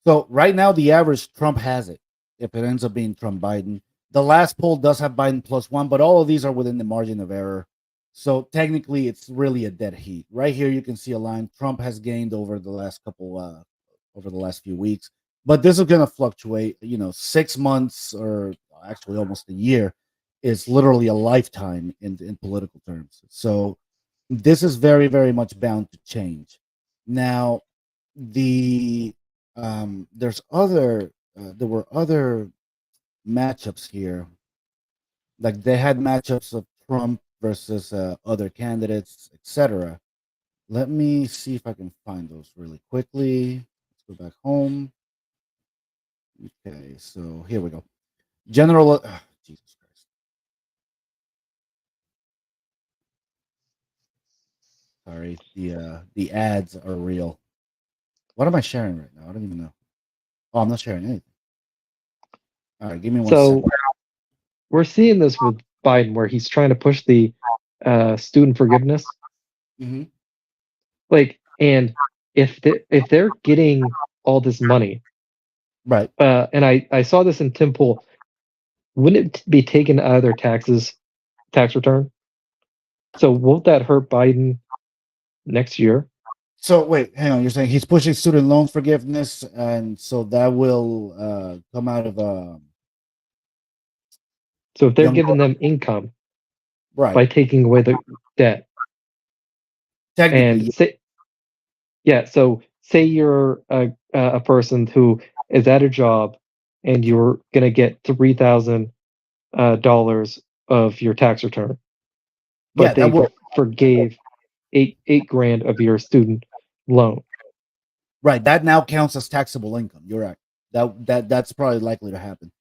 So right now, the average Trump has it. If it ends up being Trump Biden, the last poll does have Biden +1, but all of these are within the margin of error. So technically, it's really a dead heat. Right here, you can see a line. Trump has gained over the last few weeks, but this is going to fluctuate. 6 months or actually almost a year is literally a lifetime in political terms. So this is very, very much bound to change. Now, the there were other matchups here. Like they had matchups of Trump versus other candidates, etc. Let me see if I can find those really quickly. Let's go back home. Okay, so here we go. Jesus Christ. Sorry, the ads are real. What am I sharing right now? I don't even know. Oh, I'm not sharing anything. All right, give me one So second. we're seeing this with Biden, where he's trying to push the student forgiveness. Hmm. Like, and if they're getting all this money, Right. and I saw this in Tim Pool, wouldn't it be taken out of their tax return? So won't that hurt Biden next year? So wait, hang on. You're saying he's pushing student loan forgiveness, and so that will come out of So if they're young, giving them income right? by taking away the debt, Technically, and say, yeah, so say you're a person who is at a job and you're gonna get $3,000 of your tax return, yeah, but that they will. forgave eight grand of your student loan. Right, that now counts as taxable income. You're right. That's probably likely to happen,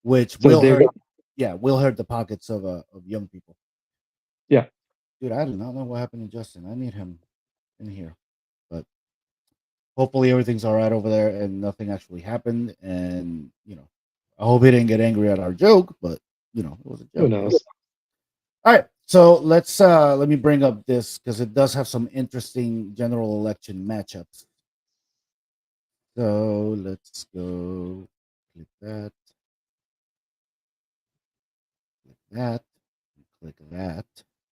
which So will they're hurt. Yeah, will hurt the pockets of young people. yeah, Dude, I do not know what happened to Justin. I need him in here, but hopefully everything's all right over there and nothing actually happened. And I hope he didn't get angry at our joke, but it was a who joke. knows? All right, so let me bring up this because it does have some interesting general election matchups. So let's go click that, that, click that.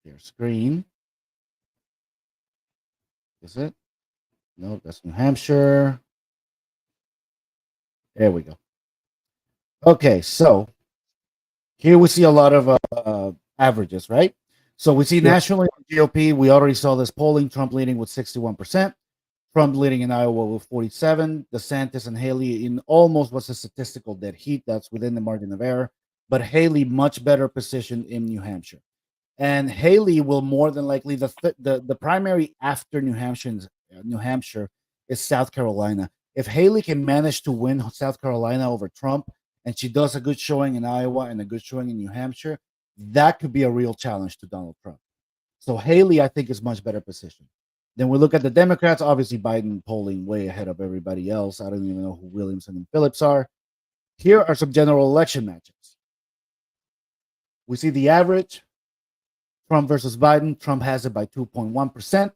Share screen. Is it? No, that's New Hampshire. There we go. Okay, so here we see a lot of averages, right? So we see Yep. nationally GOP. We already saw this polling. Trump leading with 61%. Trump leading in Iowa with 47. DeSantis and Haley in almost what's a statistical dead heat. That's within the margin of error. But Haley much better positioned in New Hampshire. And Haley will more than likely the primary after New Hampshire is South Carolina. If Haley can manage to win South Carolina over Trump, and she does a good showing in Iowa and a good showing in New Hampshire, that could be a real challenge to Donald Trump. So Haley, I think, is much better positioned. Then we look at the Democrats. Obviously, Biden polling way ahead of everybody else. I don't even know who Williamson and Phillips are. Here are some general election matchups. We see the average Trump versus Biden. Trump has it by 2.1%.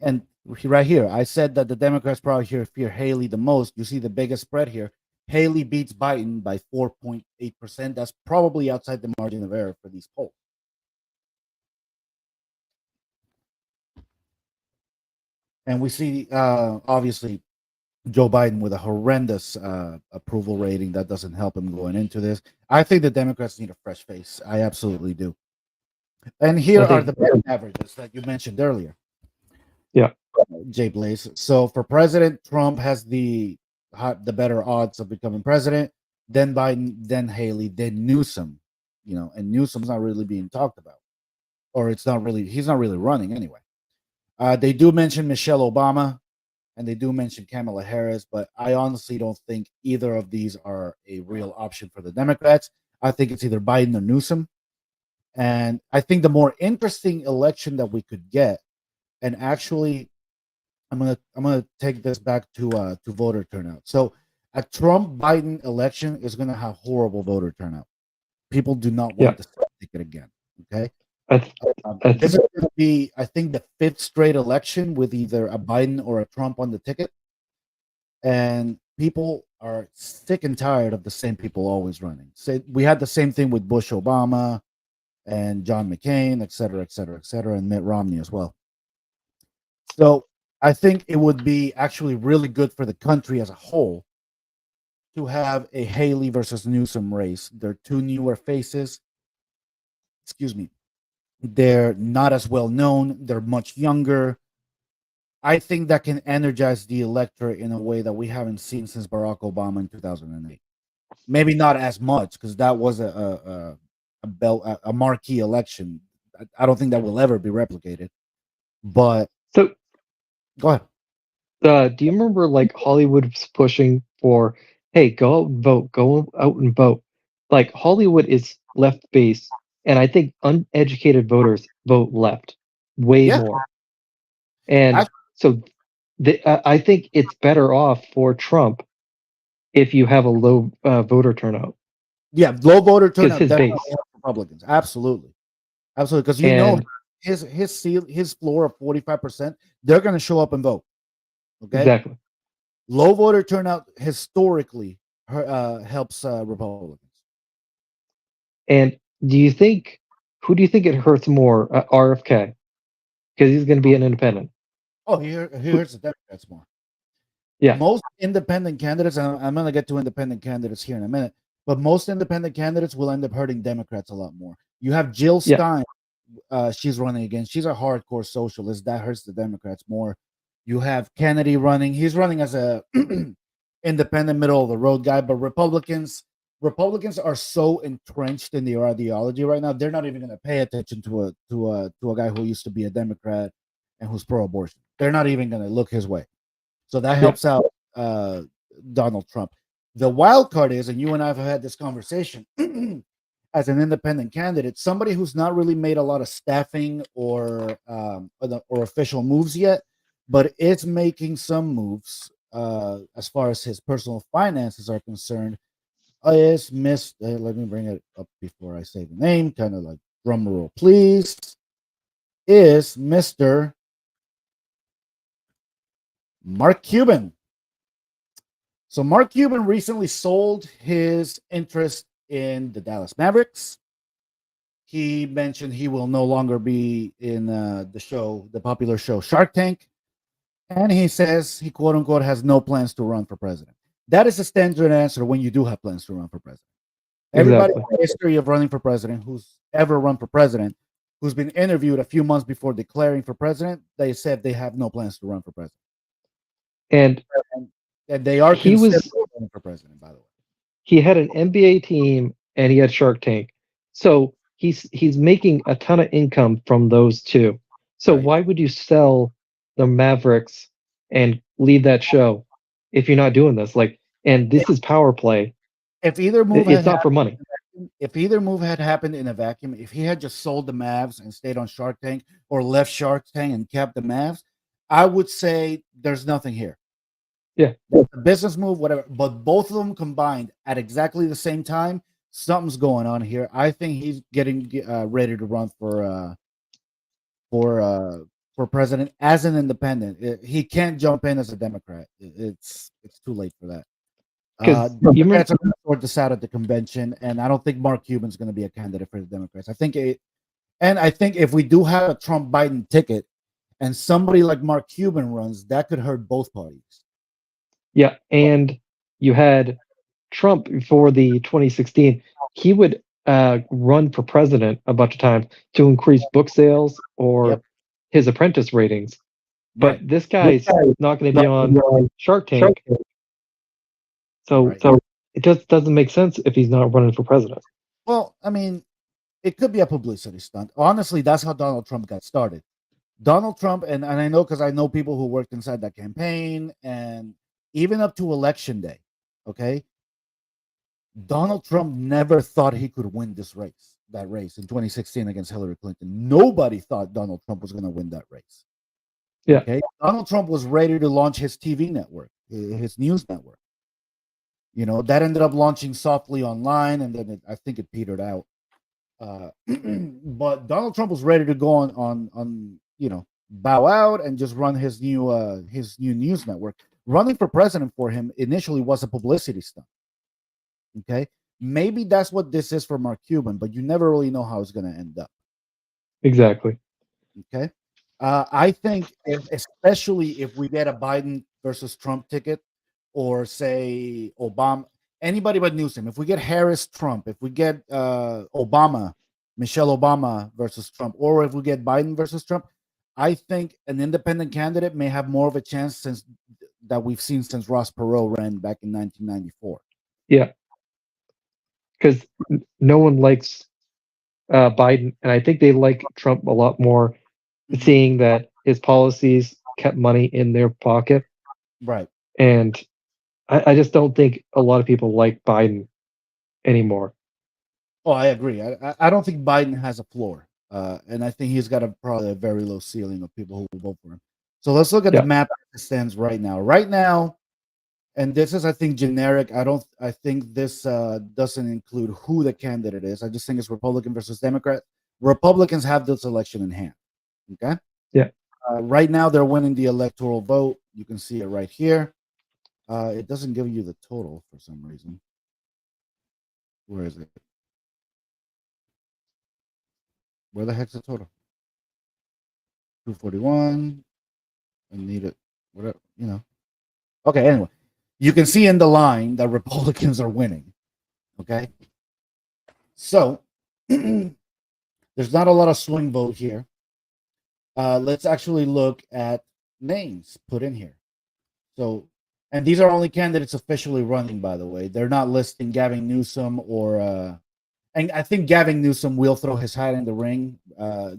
And right here, I said that the Democrats probably here fear Haley the most. You see the biggest spread here. Haley beats Biden by 4.8%. That's probably outside the margin of error for these polls. And we see, obviously, Joe Biden with a horrendous approval rating. That doesn't help him going into this. I think the Democrats need a fresh face. I absolutely do. And here I are think the best averages that you mentioned earlier. yeah, Jay Blaze. So for president, Trump has the better odds of becoming president. Then Biden, then Haley, then Newsom. And Newsom's not really being talked about, or it's not really. He's not really running anyway. They do mention Michelle Obama, and they do mention Kamala Harris, but I honestly don't think either of these are a real option for the Democrats. I think it's either Biden or Newsom. And I think the more interesting election that we could get, and actually I'm gonna take this back to voter turnout. So a Trump Biden election is gonna have horrible voter turnout. People do not yeah. want the same ticket again. Okay, I, th- I this th- is gonna be, I think, the fifth straight election with either a Biden or a Trump on the ticket, and people are sick and tired of the same people always running. So we had the same thing with Bush, Obama, and John McCain, et cetera, et cetera, et cetera, and Mitt Romney as well. So I think it would be actually really good for the country as a whole to have a Haley versus Newsom race. They're two newer faces. Excuse me. They're not as well known. They're much younger. I think that can energize the electorate in a way that we haven't seen since Barack Obama in 2008. Maybe not as much because that was a marquee election. I don't think that will ever be replicated. But so go ahead. do you remember like Hollywood was pushing for, hey, go out and vote, go out and vote. Like Hollywood is left base, and I think uneducated voters vote left way Yeah, more. And so I think it's better off for Trump if you have a low voter turnout yeah, low voter because turnout his definitely base. helps Republicans. Absolutely, absolutely, because And his floor of 45%, they're going to show up and vote. Okay, exactly. low voter turnout historically helps Republicans. And do you think who do you think it hurts more, RFK, because he's going to be an independent? Oh, he Who, hurts the Democrats more. yeah, Most independent candidates, and I'm going to get to independent candidates here in a minute, but most independent candidates will end up hurting Democrats a lot more. You have Jill yeah, Stein. She's running again. She's a hardcore socialist. That hurts the Democrats more. You have Kennedy running. He's running as a independent, middle of the road guy. But Republicans are so entrenched in their ideology right now. They're not even going to pay attention to a guy who used to be a Democrat and who's pro-abortion. They're not even going to look his way. So that yeah, helps out Donald Trump. The wild card is, and you and I have had this conversation as an independent candidate, somebody who's not really made a lot of staffing or official moves yet, but is making some moves as far as his personal finances are concerned. Is Miss? Let me bring it up before I say the name. Kind of like drum roll, please. Is Mister Mark Cuban? So Mark Cuban recently sold his interest in the Dallas Mavericks. He mentioned he will no longer be in the popular show Shark Tank, and he says he quote unquote has no plans to run for president. That is a standard answer when you do have plans to run for president. Everybody exactly. in the history of running for president who's ever run for president, who's been interviewed a few months before declaring for president, they said they have no plans to run for president. And And they are he considering was running for president, by the way. he had an NBA team and he had Shark Tank. So he's making a ton of income from those two. So Right. why would you sell the Mavericks and leave that show if you're not doing this? Like, and this is power play. If either move It's had not for happened, money. if either move had happened in a vacuum, if he had just sold the Mavs and stayed on Shark Tank or left Shark Tank and kept the Mavs, I would say there's nothing here. Yeah, That's a business move, whatever. But both of them combined at exactly the same time, something's going on here. I think he's getting ready to run for uh, for president as an independent. He can't jump in as a Democrat. It's too late for that. because you remember, Democrats are going to sort this out at the convention, and I don't think Mark Cuban's going to be a candidate for the Democrats. I think if we do have a Trump Biden ticket, and somebody like Mark Cuban runs, that could hurt both parties. yeah, and you had Trump before the 2016. He would run for president a bunch of times to increase book sales Yep. or his apprentice ratings. But Right. this guy's not going to be on Shark Tank, so Right. it just doesn't make sense if he's not running for president. Well, I mean, it could be a publicity stunt. Honestly, that's how Donald Trump got started. Donald Trump, and I know because I know people who worked inside that campaign, and even up to election day, okay, Donald Trump never thought he could win that race in 2016 against Hillary Clinton. Nobody thought Donald Trump was going to win that race. Yeah, Okay. Donald Trump was ready to launch his TV network, his news network. That ended up launching softly online, and then I think it petered out. But Donald Trump was ready to go on bow out and just run his new news network. Running for president for him initially was a publicity stunt. Okay, maybe that's what this is for Mark Cuban, but you never really know how it's going to end up. exactly. Okay, I think especially if we get a Biden versus Trump ticket, or say Obama, anybody but Newsom. If we get Harris Trump, if we get Michelle Obama versus Trump, or if we get Biden versus Trump, I think an independent candidate may have more of a chance since that we've seen since Ross Perot ran back in 1994. Yeah, because no one likes Biden, and I think they like Trump a lot more, Mhm. seeing that his policies kept money in their pocket. Right. And I just don't think a lot of people like Biden anymore. Oh, I agree. I don't think Biden has a floor, and I think he's got probably a very low ceiling of people who will vote for him. So let's look at the Yeah, map as it stands right now. Right now, and this is, I think, generic. I think this doesn't include who the candidate is. I just think it's Republican versus Democrat. Republicans have this election in hand. Okay. yeah. Right now, they're winning the electoral vote. You can see it right here. It doesn't give you the total for some reason. Where is it? Where the heck's the total? 241. I need it. Whatever, Okay, anyway. You can see in the line that Republicans are winning. Okay. So there's not a lot of swing vote here. Let's actually look at names put in here. So, and these are only candidates officially running, by the way. They're not listing Gavin Newsom and I think Gavin Newsom will throw his hat in the ring.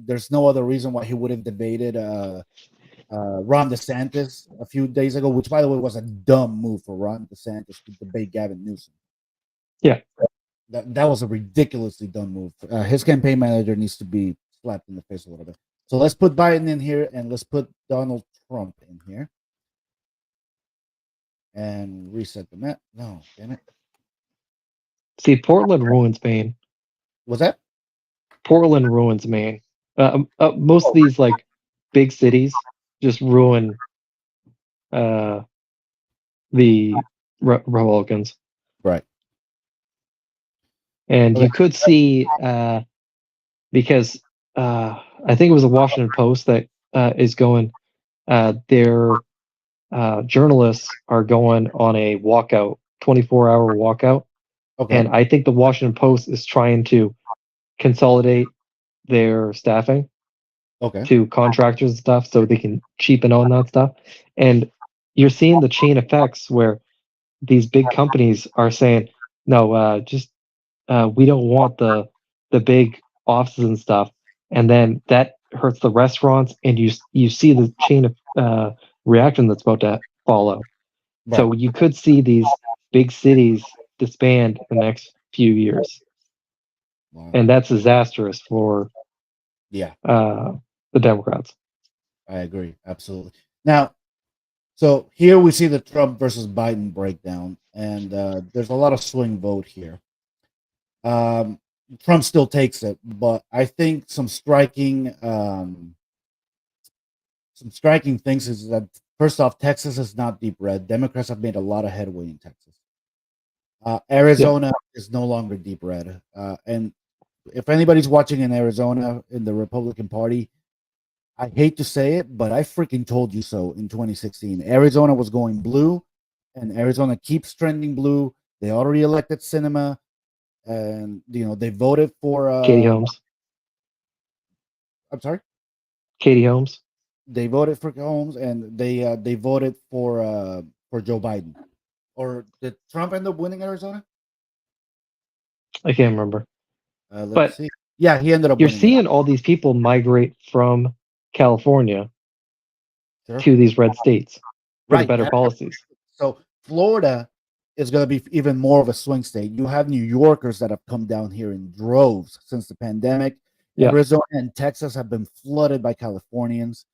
There's no other reason why he would have debated Ron DeSantis a few days ago, which, by the way, was a dumb move for Ron DeSantis to debate Gavin Newsom. Yeah. That was a ridiculously dumb move. His campaign manager needs to be slapped in the face a little bit. So let's put Biden in here and let's put Donald Trump in here. And reset the map. No, damn it. See, Portland ruins Maine. Was that? Portland ruins Maine. Most of these like big cities just ruin the Republicans. Right. And Okay. you could see because I think it was the Washington Post that is going. Their journalists are going on a walkout, 24-hour walkout, Okay. and I think the Washington Post is trying to consolidate their staffing Okay. to contractors and stuff so they can cheapen on that stuff. And you're seeing the chain effects where these big companies are saying, no, just we don't want the big offices and stuff, and then that hurts the restaurants, and you see the chain of reaction that's about to follow. Right. So you could see these big cities disband in the next few years, Wow. and that's disastrous for Yeah, the Democrats. I agree. Absolutely. Now, so here we see the Trump versus Biden breakdown, and there's a lot of swing vote here. Trump still takes it, but I think some striking things is that first off, Texas is not deep red. Democrats have made a lot of headway in Texas. Arizona is no longer deep red, and if anybody's watching in Arizona in the Republican Party, I hate to say it, but I freaking told you so in 2016. Arizona was going blue, and Arizona keeps trending blue. They already elected Sinema, and they voted for. Katie Holmes. I'm sorry. Katie Holmes. They voted for Holmes, and they voted for Joe Biden. Or did Trump end up winning Arizona? I can't remember. Let's But see. Yeah, he ended up you're winning it. seeing all these people migrate from California Sure. to these red states for the Right. better policies. So Florida is going to be even more of a swing state. You have New Yorkers that have come down here in droves since the pandemic. Yeah. Arizona and Texas have been flooded by Californians.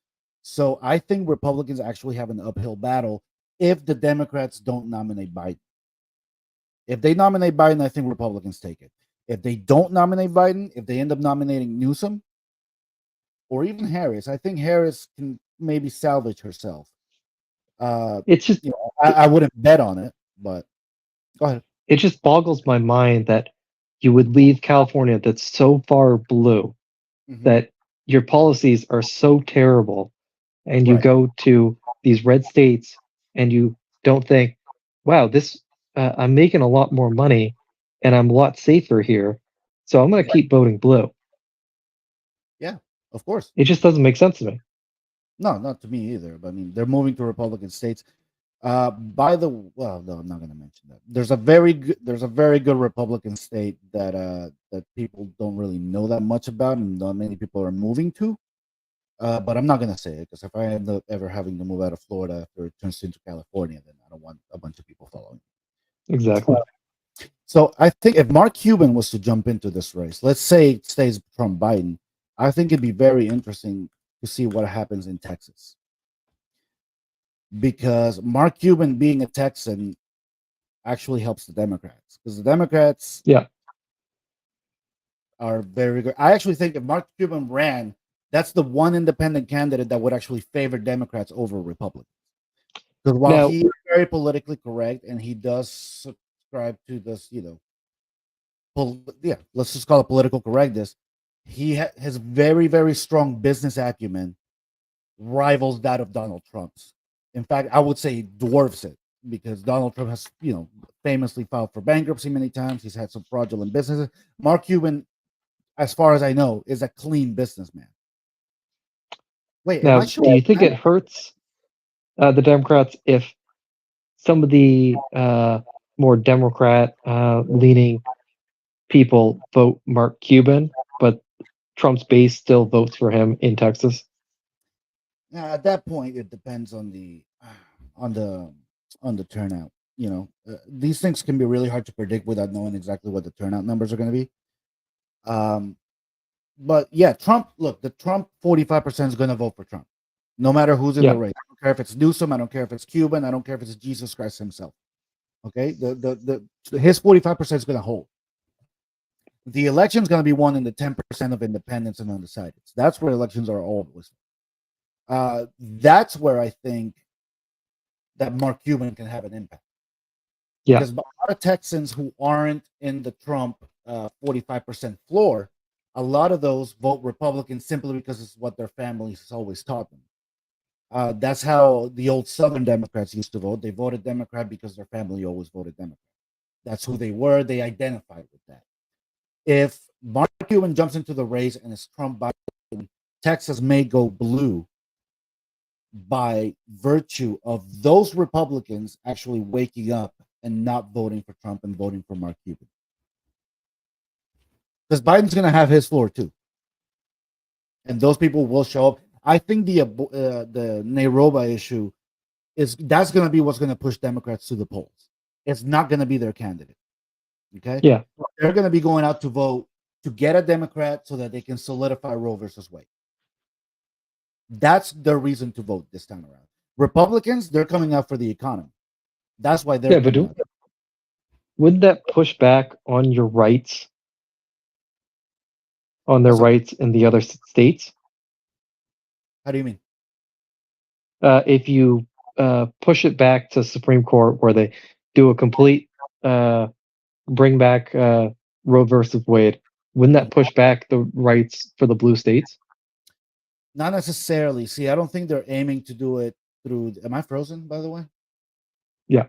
So I think Republicans actually have an uphill battle if the Democrats don't nominate Biden. If they nominate Biden, I think Republicans take it. If they don't nominate Biden, if they end up nominating Newsom or even Harris, I think Harris can maybe salvage herself. It's just I wouldn't bet on it, but go ahead. it just boggles my mind that you would leave California that's so far blue that your policies are so terrible, and you Right. go to these red states and you don't think, wow, this I'm making a lot more money and I'm a lot safer here, so I'm going to keep voting blue. Yeah, of course. It just doesn't make sense to me. No, not to me either. But I mean, they're moving to Republican states. No, I'm not going to mention that. There's a very good Republican state that people don't really know that much about, and not many people are moving to. But I'm not going to say it because if I end up ever having to move out of Florida after it turns into California, then I don't want a bunch of people following. Exactly. So I think if Mark Cuban was to jump into this race, let's say it stays from Biden, I think it'd be very interesting to see what happens in Texas. Because Mark Cuban being a Texan actually helps the Democrats. Because the Democrats are very good. I actually think if Mark Cuban ran, that's the one independent candidate that would actually favor Democrats over Republicans. Because while he is very politically correct and he does subscribe to this, let's just call it political correctness, his very, very strong business acumen rivals that of Donald Trump's. In fact, I would say dwarfs it, because Donald Trump has, famously filed for bankruptcy many times. He's had some fraudulent businesses. Mark Cuban, as far as I know, is a clean businessman. Wait, am I Now, sure? do you think it hurts the Democrats if some of the more Democrat leaning people vote Mark Cuban, but Trump's base still votes for him in Texas? At that point, it depends on on the on the turnout. These things can be really hard to predict without knowing exactly what the turnout numbers are going to be. Um, but yeah, Trump. Look, the Trump 45% is going to vote for Trump, no matter who's in the Yeah, race. I don't care if it's Newsom. I don't care if it's Cuban. I don't care if it's Jesus Christ himself. Okay, his 45% is going to hold. The election is going to be won in the 10% of independents and undecided. That's where elections are always. That's where I think that Mark Cuban can have an impact, yeah, because a lot of Texans who aren't in the Trump 45% floor, a lot of those vote Republican simply because it's what their families has always taught them. That's how the old Southern Democrats used to vote. They voted Democrat because their family always voted Democrat. That's who they were. They identified with that. If Mark Cuban jumps into the race and it's Trump, Biden, Texas may go blue by virtue of those Republicans actually waking up and not voting for Trump and voting for Mark Cuban. Because Biden's going to have his floor too, and those people will show up. I think the Nairobi issue that's going to be what's going to push Democrats to the polls. It's not going to be their candidate. Okay, yeah. they're going to be going out to vote to get a Democrat so that they can solidify Roe versus Wade. That's their reason to vote this time around. Republicans, they're coming out for the economy. That's why they're Yeah, but coming out. wouldn't that push back on your rights, on their So, rights in the other states? how do you mean? If you push it back to Supreme Court, where they do a complete uh, bring back Roe versus Wade, wouldn't that push back the rights for the blue states? Not necessarily. See, I don't think they're aiming to do it through. Am I frozen, by the way? Yeah,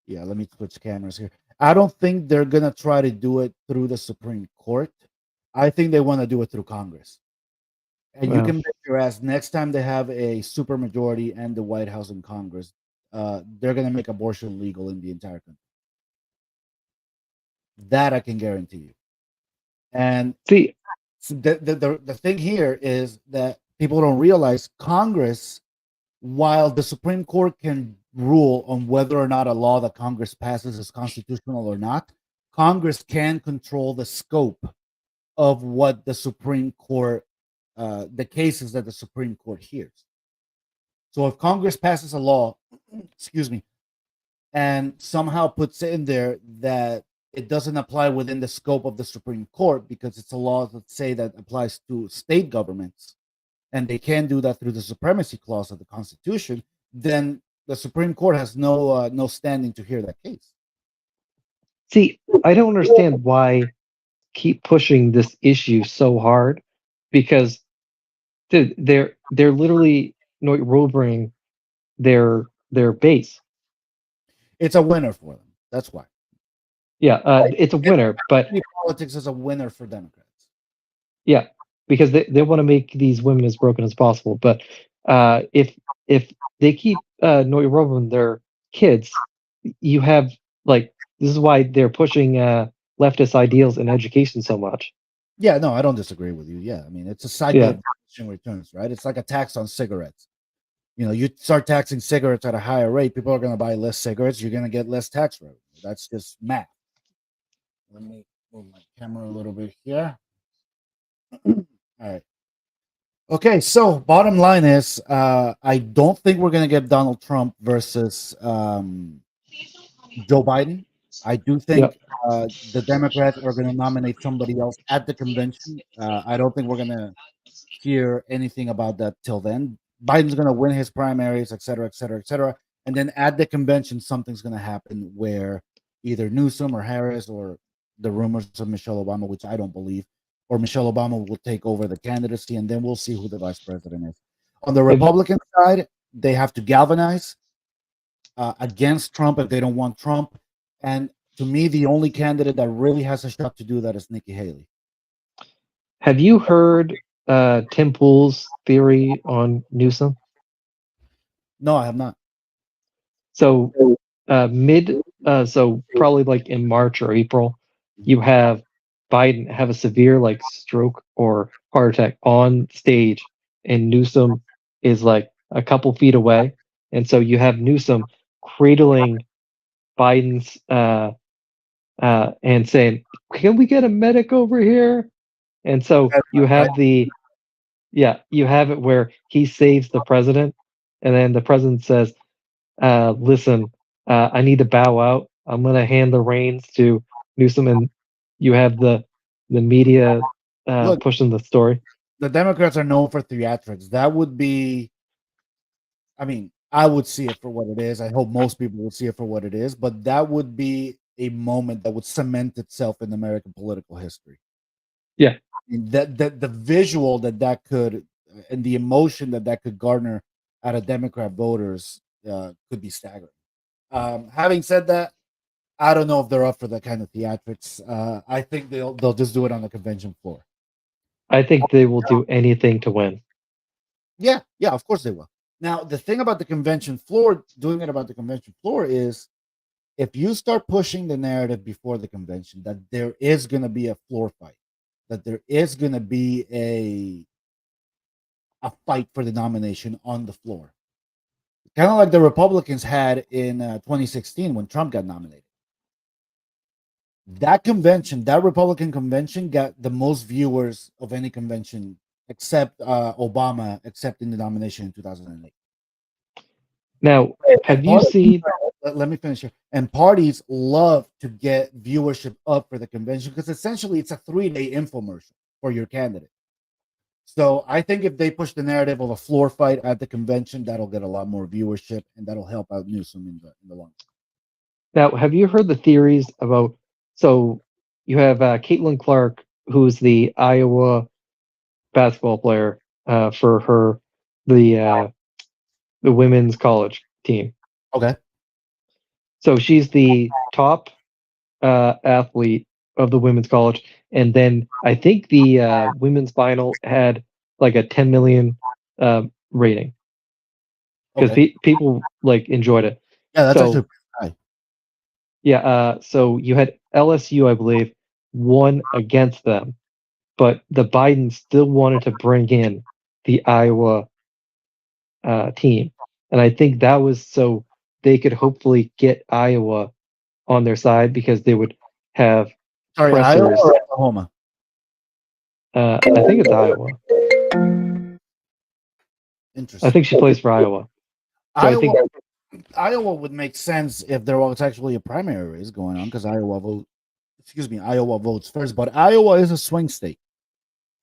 Yeah, let me switch cameras here. I don't think they're gonna try to do it through the Supreme Court. I think they want to do it through Congress. And you well, can bet your ass next time they have a supermajority and the White House and Congress, they're gonna make abortion legal in the entire country. That I can guarantee you. And see, the thing here is that people don't realize Congress, while the Supreme Court can rule on whether or not a law that Congress passes is constitutional or not, Congress can control the scope of what the Supreme Court, the cases that the Supreme Court hears. So if Congress passes a law, excuse me, and somehow puts in there that it doesn't apply within the scope of the Supreme Court because it's a law that say that applies to state governments, and they can do that through the supremacy clause of the Constitution, then the Supreme Court has no standing to hear that case. see, I don't understand why keep pushing this issue so hard, because dude, they're literally rovering their base. It's a winner for them. That's why. Yeah, it's a winner, but Politics is a winner for Democrats. yeah, because they want to make these women as broken as possible. But if they keep rovering their kids, you have like this is why they're pushing leftist ideals in education so much. Yeah, no, I don't disagree with you. Yeah, I mean, it's a cycle Yeah, of diminishing returns, right? It's like a tax on cigarettes. You start taxing cigarettes at a higher rate, people are going to buy less cigarettes. You're going to get less tax revenue. That's just math. Let me move my camera a little bit here. All right. Okay, so bottom line is, I don't think we're going to get Donald Trump versus Joe Biden. I do yeah. think the Democrats are going to nominate somebody else at the convention. I don't think we're going to hear anything about that till then. Biden's going to win his primaries, et cetera, et cetera, et cetera. And then at the convention, something's going to happen where either Newsom or Harris or the rumors of Michelle Obama, which I don't believe, or Michelle Obama will take over the candidacy, and then we'll see who the vice president is. On the Have you, Republican side, they have to galvanize against Trump if they don't want Trump. And to me, the only candidate that really has a shot to do that is Nikki Haley. have you heard Tim Pool's theory on Newsom? No, I have not. So so probably like in March or April, you have Biden have a severe like stroke or heart attack on stage, and Newsom is like a couple feet away, and so you have Newsom cradling Biden's and saying, "Can we get a medic over here?" And so you have you have it where he saves the president, and then the president says, listen, I need to bow out. I'm going to hand the reins to Newsom, and you have the media Look, pushing the story. the Democrats are known for theatrics. That would be, I mean, I would see it for what it is. I hope most people would see it for what it is, but that would be a moment that would cement itself in American political history. Yeah, That the visual that could and the emotion that could garner out of Democrat voters could be staggering. Having said that, I don't know if they're up for that kind of theatrics. I think they'll just do it on the convention floor. I think they will do anything to win. Yeah, yeah, of course they will. Now, the thing about the convention floor, doing it about the convention floor is if you start pushing the narrative before the convention that there is going to be a floor fight, that there is going to be a fight for the nomination on the floor, kind of like the Republicans had in 2016 when Trump got nominated. That convention, that Republican convention, got the most viewers of any convention except Obama accepting the nomination in 2008. Now, have you Parties, seen? let me finish here. And parties love to get viewership up for the convention because essentially it's a 3-day infomercial for your candidate. So I think if they push the narrative of a floor fight at the convention, that'll get a lot more viewership and that'll help out Newsom in the long run. Now, have you heard the theories about? So you have Caitlin Clark, who's the Iowa basketball player for the women's college team. Okay. So she's the top athlete of the women's college, and then I think the women's final had like a 10 million rating because Okay. people like enjoyed it. Yeah, that's So actually high. yeah, so you had LSU, I believe, won against them, but the Biden still wanted to bring in the Iowa team, and I think that was so they could hopefully get Iowa on their side because they would have Sorry, Iowa pressers. or Oklahoma? I think it's Iowa. I Interesting. think she plays for Iowa. So I Iowa, think Iowa would make sense if there was actually a primary race going on because Iowa votes first, but Iowa is a swing state.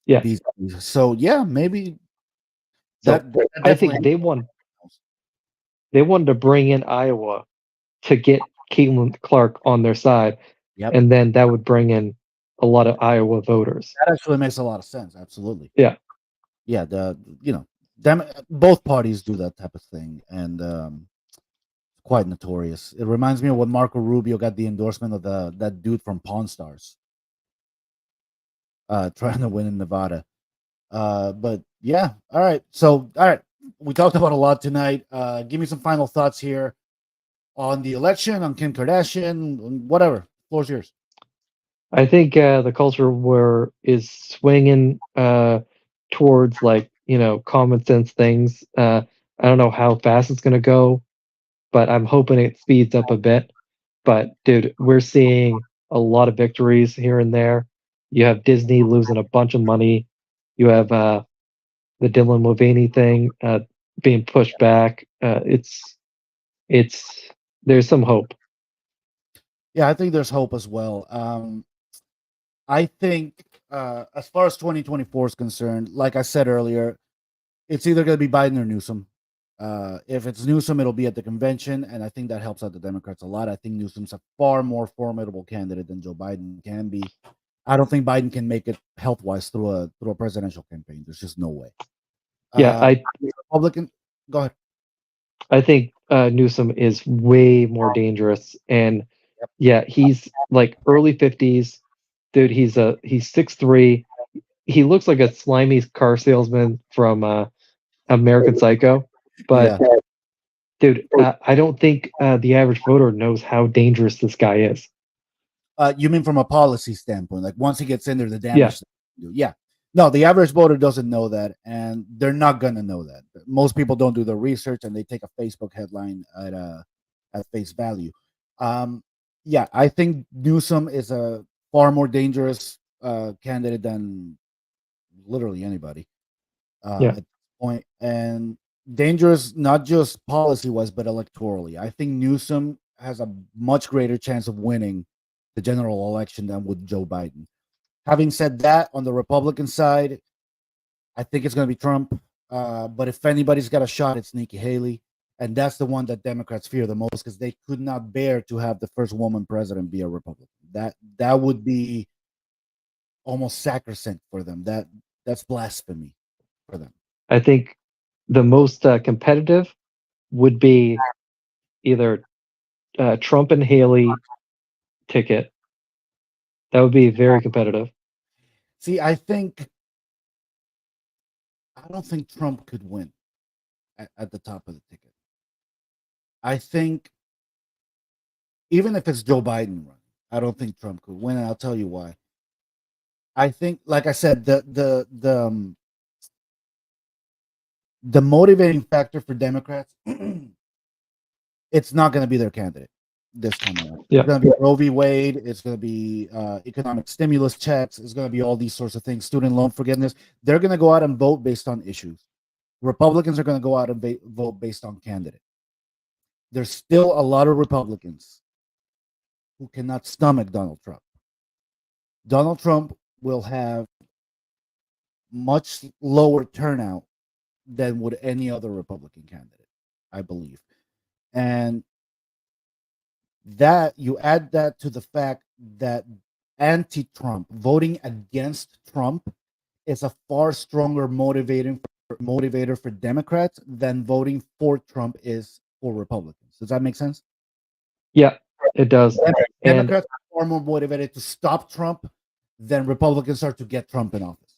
yeah. These days. So yeah, maybe So that I think definitely. they wanted to bring in Iowa to get Caitlin Clark on their side, Yep, and then that would bring in a lot of Iowa voters. that actually makes a lot of sense. Absolutely. Yeah. Yeah, them both parties do that type of thing, and quite notorious. It reminds me of when Marco Rubio got the endorsement of that dude from Pawn Stars, trying to win in Nevada. But yeah, all right. So all right, we talked about a lot tonight. Give me some final thoughts here on the election, on Kim Kardashian, whatever. Floor's yours. I think the culture is swinging towards like common sense things. I don't know how fast it's gonna go, but I'm hoping it speeds up a bit. But dude, we're seeing a lot of victories here and there. You have Disney losing a bunch of money. You have the Dylan Mulvaney thing being pushed back. It's there's some hope. Yeah, I think there's hope as well. I think as far as 2024 is concerned, like I said earlier, it's either going to be Biden or Newsom. If it's Newsom, it'll be at the convention, and I think that helps out the Democrats a lot. I think Newsom's a far more formidable candidate than Joe Biden can be. I don't think Biden can make it health wise through a presidential campaign. There's just no way. Yeah, Republican. Go ahead. I think Newsom is way more dangerous, and Yep. yeah, he's like early 50s, dude. He's 6'3". He looks like a slimy car salesman from American Psycho, but Yeah. dude, I don't think the average voter knows how dangerous this guy is. You mean from a policy standpoint? Like once he gets in there, the Yeah, damage. Yeah. No, the average voter doesn't know that, and they're not gonna know that. Most people don't do the research, and they take a Facebook headline at face value. Um, yeah, I think Newsom is a far more dangerous candidate than literally anybody yeah. at this point, and dangerous not just policy wise, but electorally. I think Newsom has a much greater chance of winning the general election than would Joe Biden. Having said that, on the Republican side, I think it's going to be Trump. But if anybody's got a shot, it's Nikki Haley. And that's the one that Democrats fear the most because they could not bear to have the first woman president be a Republican. That would be almost sacrosanct for them. That's blasphemy for them. I think the most competitive would be either Trump and Haley ticket. That would be very competitive. See, I don't think Trump could win at the top of the ticket. I think even if it's Joe Biden running, I don't think Trump could win, and I'll tell you why. I think, like I said, the motivating factor for Democrats, it's not going to be their candidate this time around. Yeah. It's going to be Roe v. Wade. It's going to be economic stimulus checks. It's going to be all these sorts of things, student loan forgiveness. They're going to go out and vote based on issues. Republicans are going to go out and vote based on candidate. There's still a lot of Republicans who cannot stomach Donald Trump. Donald Trump will have much lower turnout than would any other Republican candidate, I believe. And that you add that to the fact that anti-Trump voting against Trump is a far stronger motivator for Democrats than voting for Trump is for Republicans. Does that make sense? Yeah, it does. And Democrats are far more motivated to stop Trump than Republicans are to get Trump in office.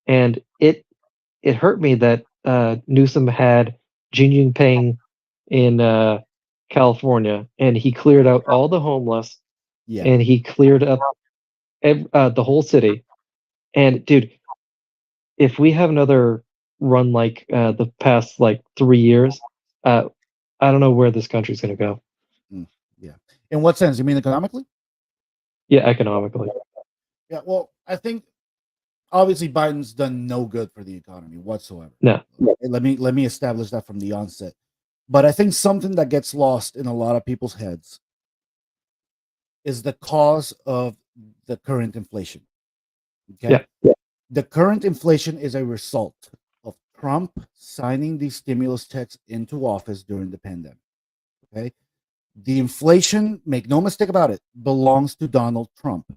and it hurt me that Newsom had Xi Jinping in California, and he cleared out all the homeless, Yeah. and he cleared up the whole city. And dude, if we have another run like the past like 3 years, I don't know where this country's going to go. Yeah. In what sense? You mean economically? Yeah, economically. Yeah. Well, I think obviously Biden's done no good for the economy whatsoever. No. Let me establish that from the onset. But I think something that gets lost in a lot of people's heads is the cause of the current inflation. Okay. Yeah. The current inflation is a result of Trump signing these stimulus checks into office during the pandemic. Okay. The inflation, make no mistake about it, belongs to Donald Trump,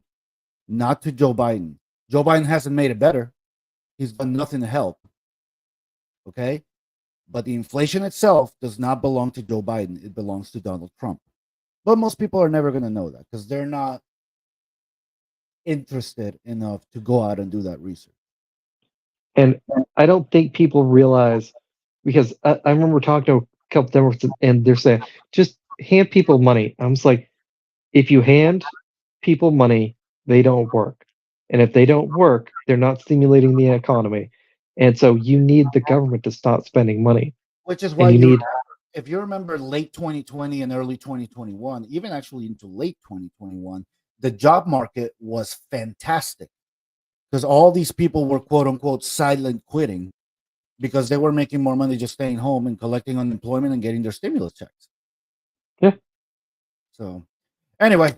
not to Joe Biden. Joe Biden hasn't made it better. He's done nothing to help. Okay. But the inflation itself does not belong to Joe Biden. It belongs to Donald Trump. But most people are never going to know that because they're not interested enough to go out and do that research. And I don't think people realize, because I remember talking to a couple Democrats and they're saying, just hand people money. I'm just like, if you hand people money, they don't work. And if they don't work, they're not stimulating the economy. And so you need the government to stop spending money. Which is why you need, if you remember late 2020 and early 2021, even actually into late 2021, the job market was fantastic because all these people were quote unquote silent quitting because they were making more money just staying home and collecting unemployment and getting their stimulus checks. Yeah. So anyway,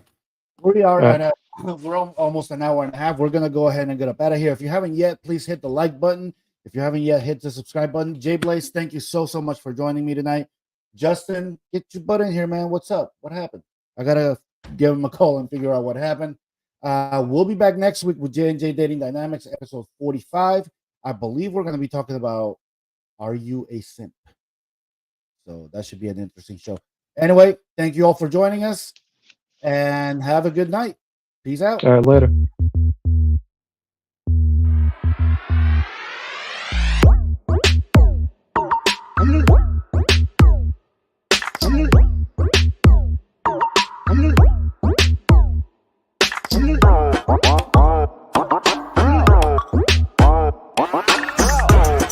we are at we're almost an hour and a half. We're gonna go ahead and get up out of here. If you haven't yet, please hit the like button. If you haven't yet, hit the subscribe button. Jay Blaze, thank you so much for joining me tonight. Justin, get your butt in here, man. What's up? What happened? I gotta give him a call and figure out what happened. We'll be back next week with J&J Dating Dynamics, episode 45. I believe we're going to be talking about, are you a simp? So that should be an interesting show. Anyway, thank you all for joining us, and have a good night. Peace out. All right, later.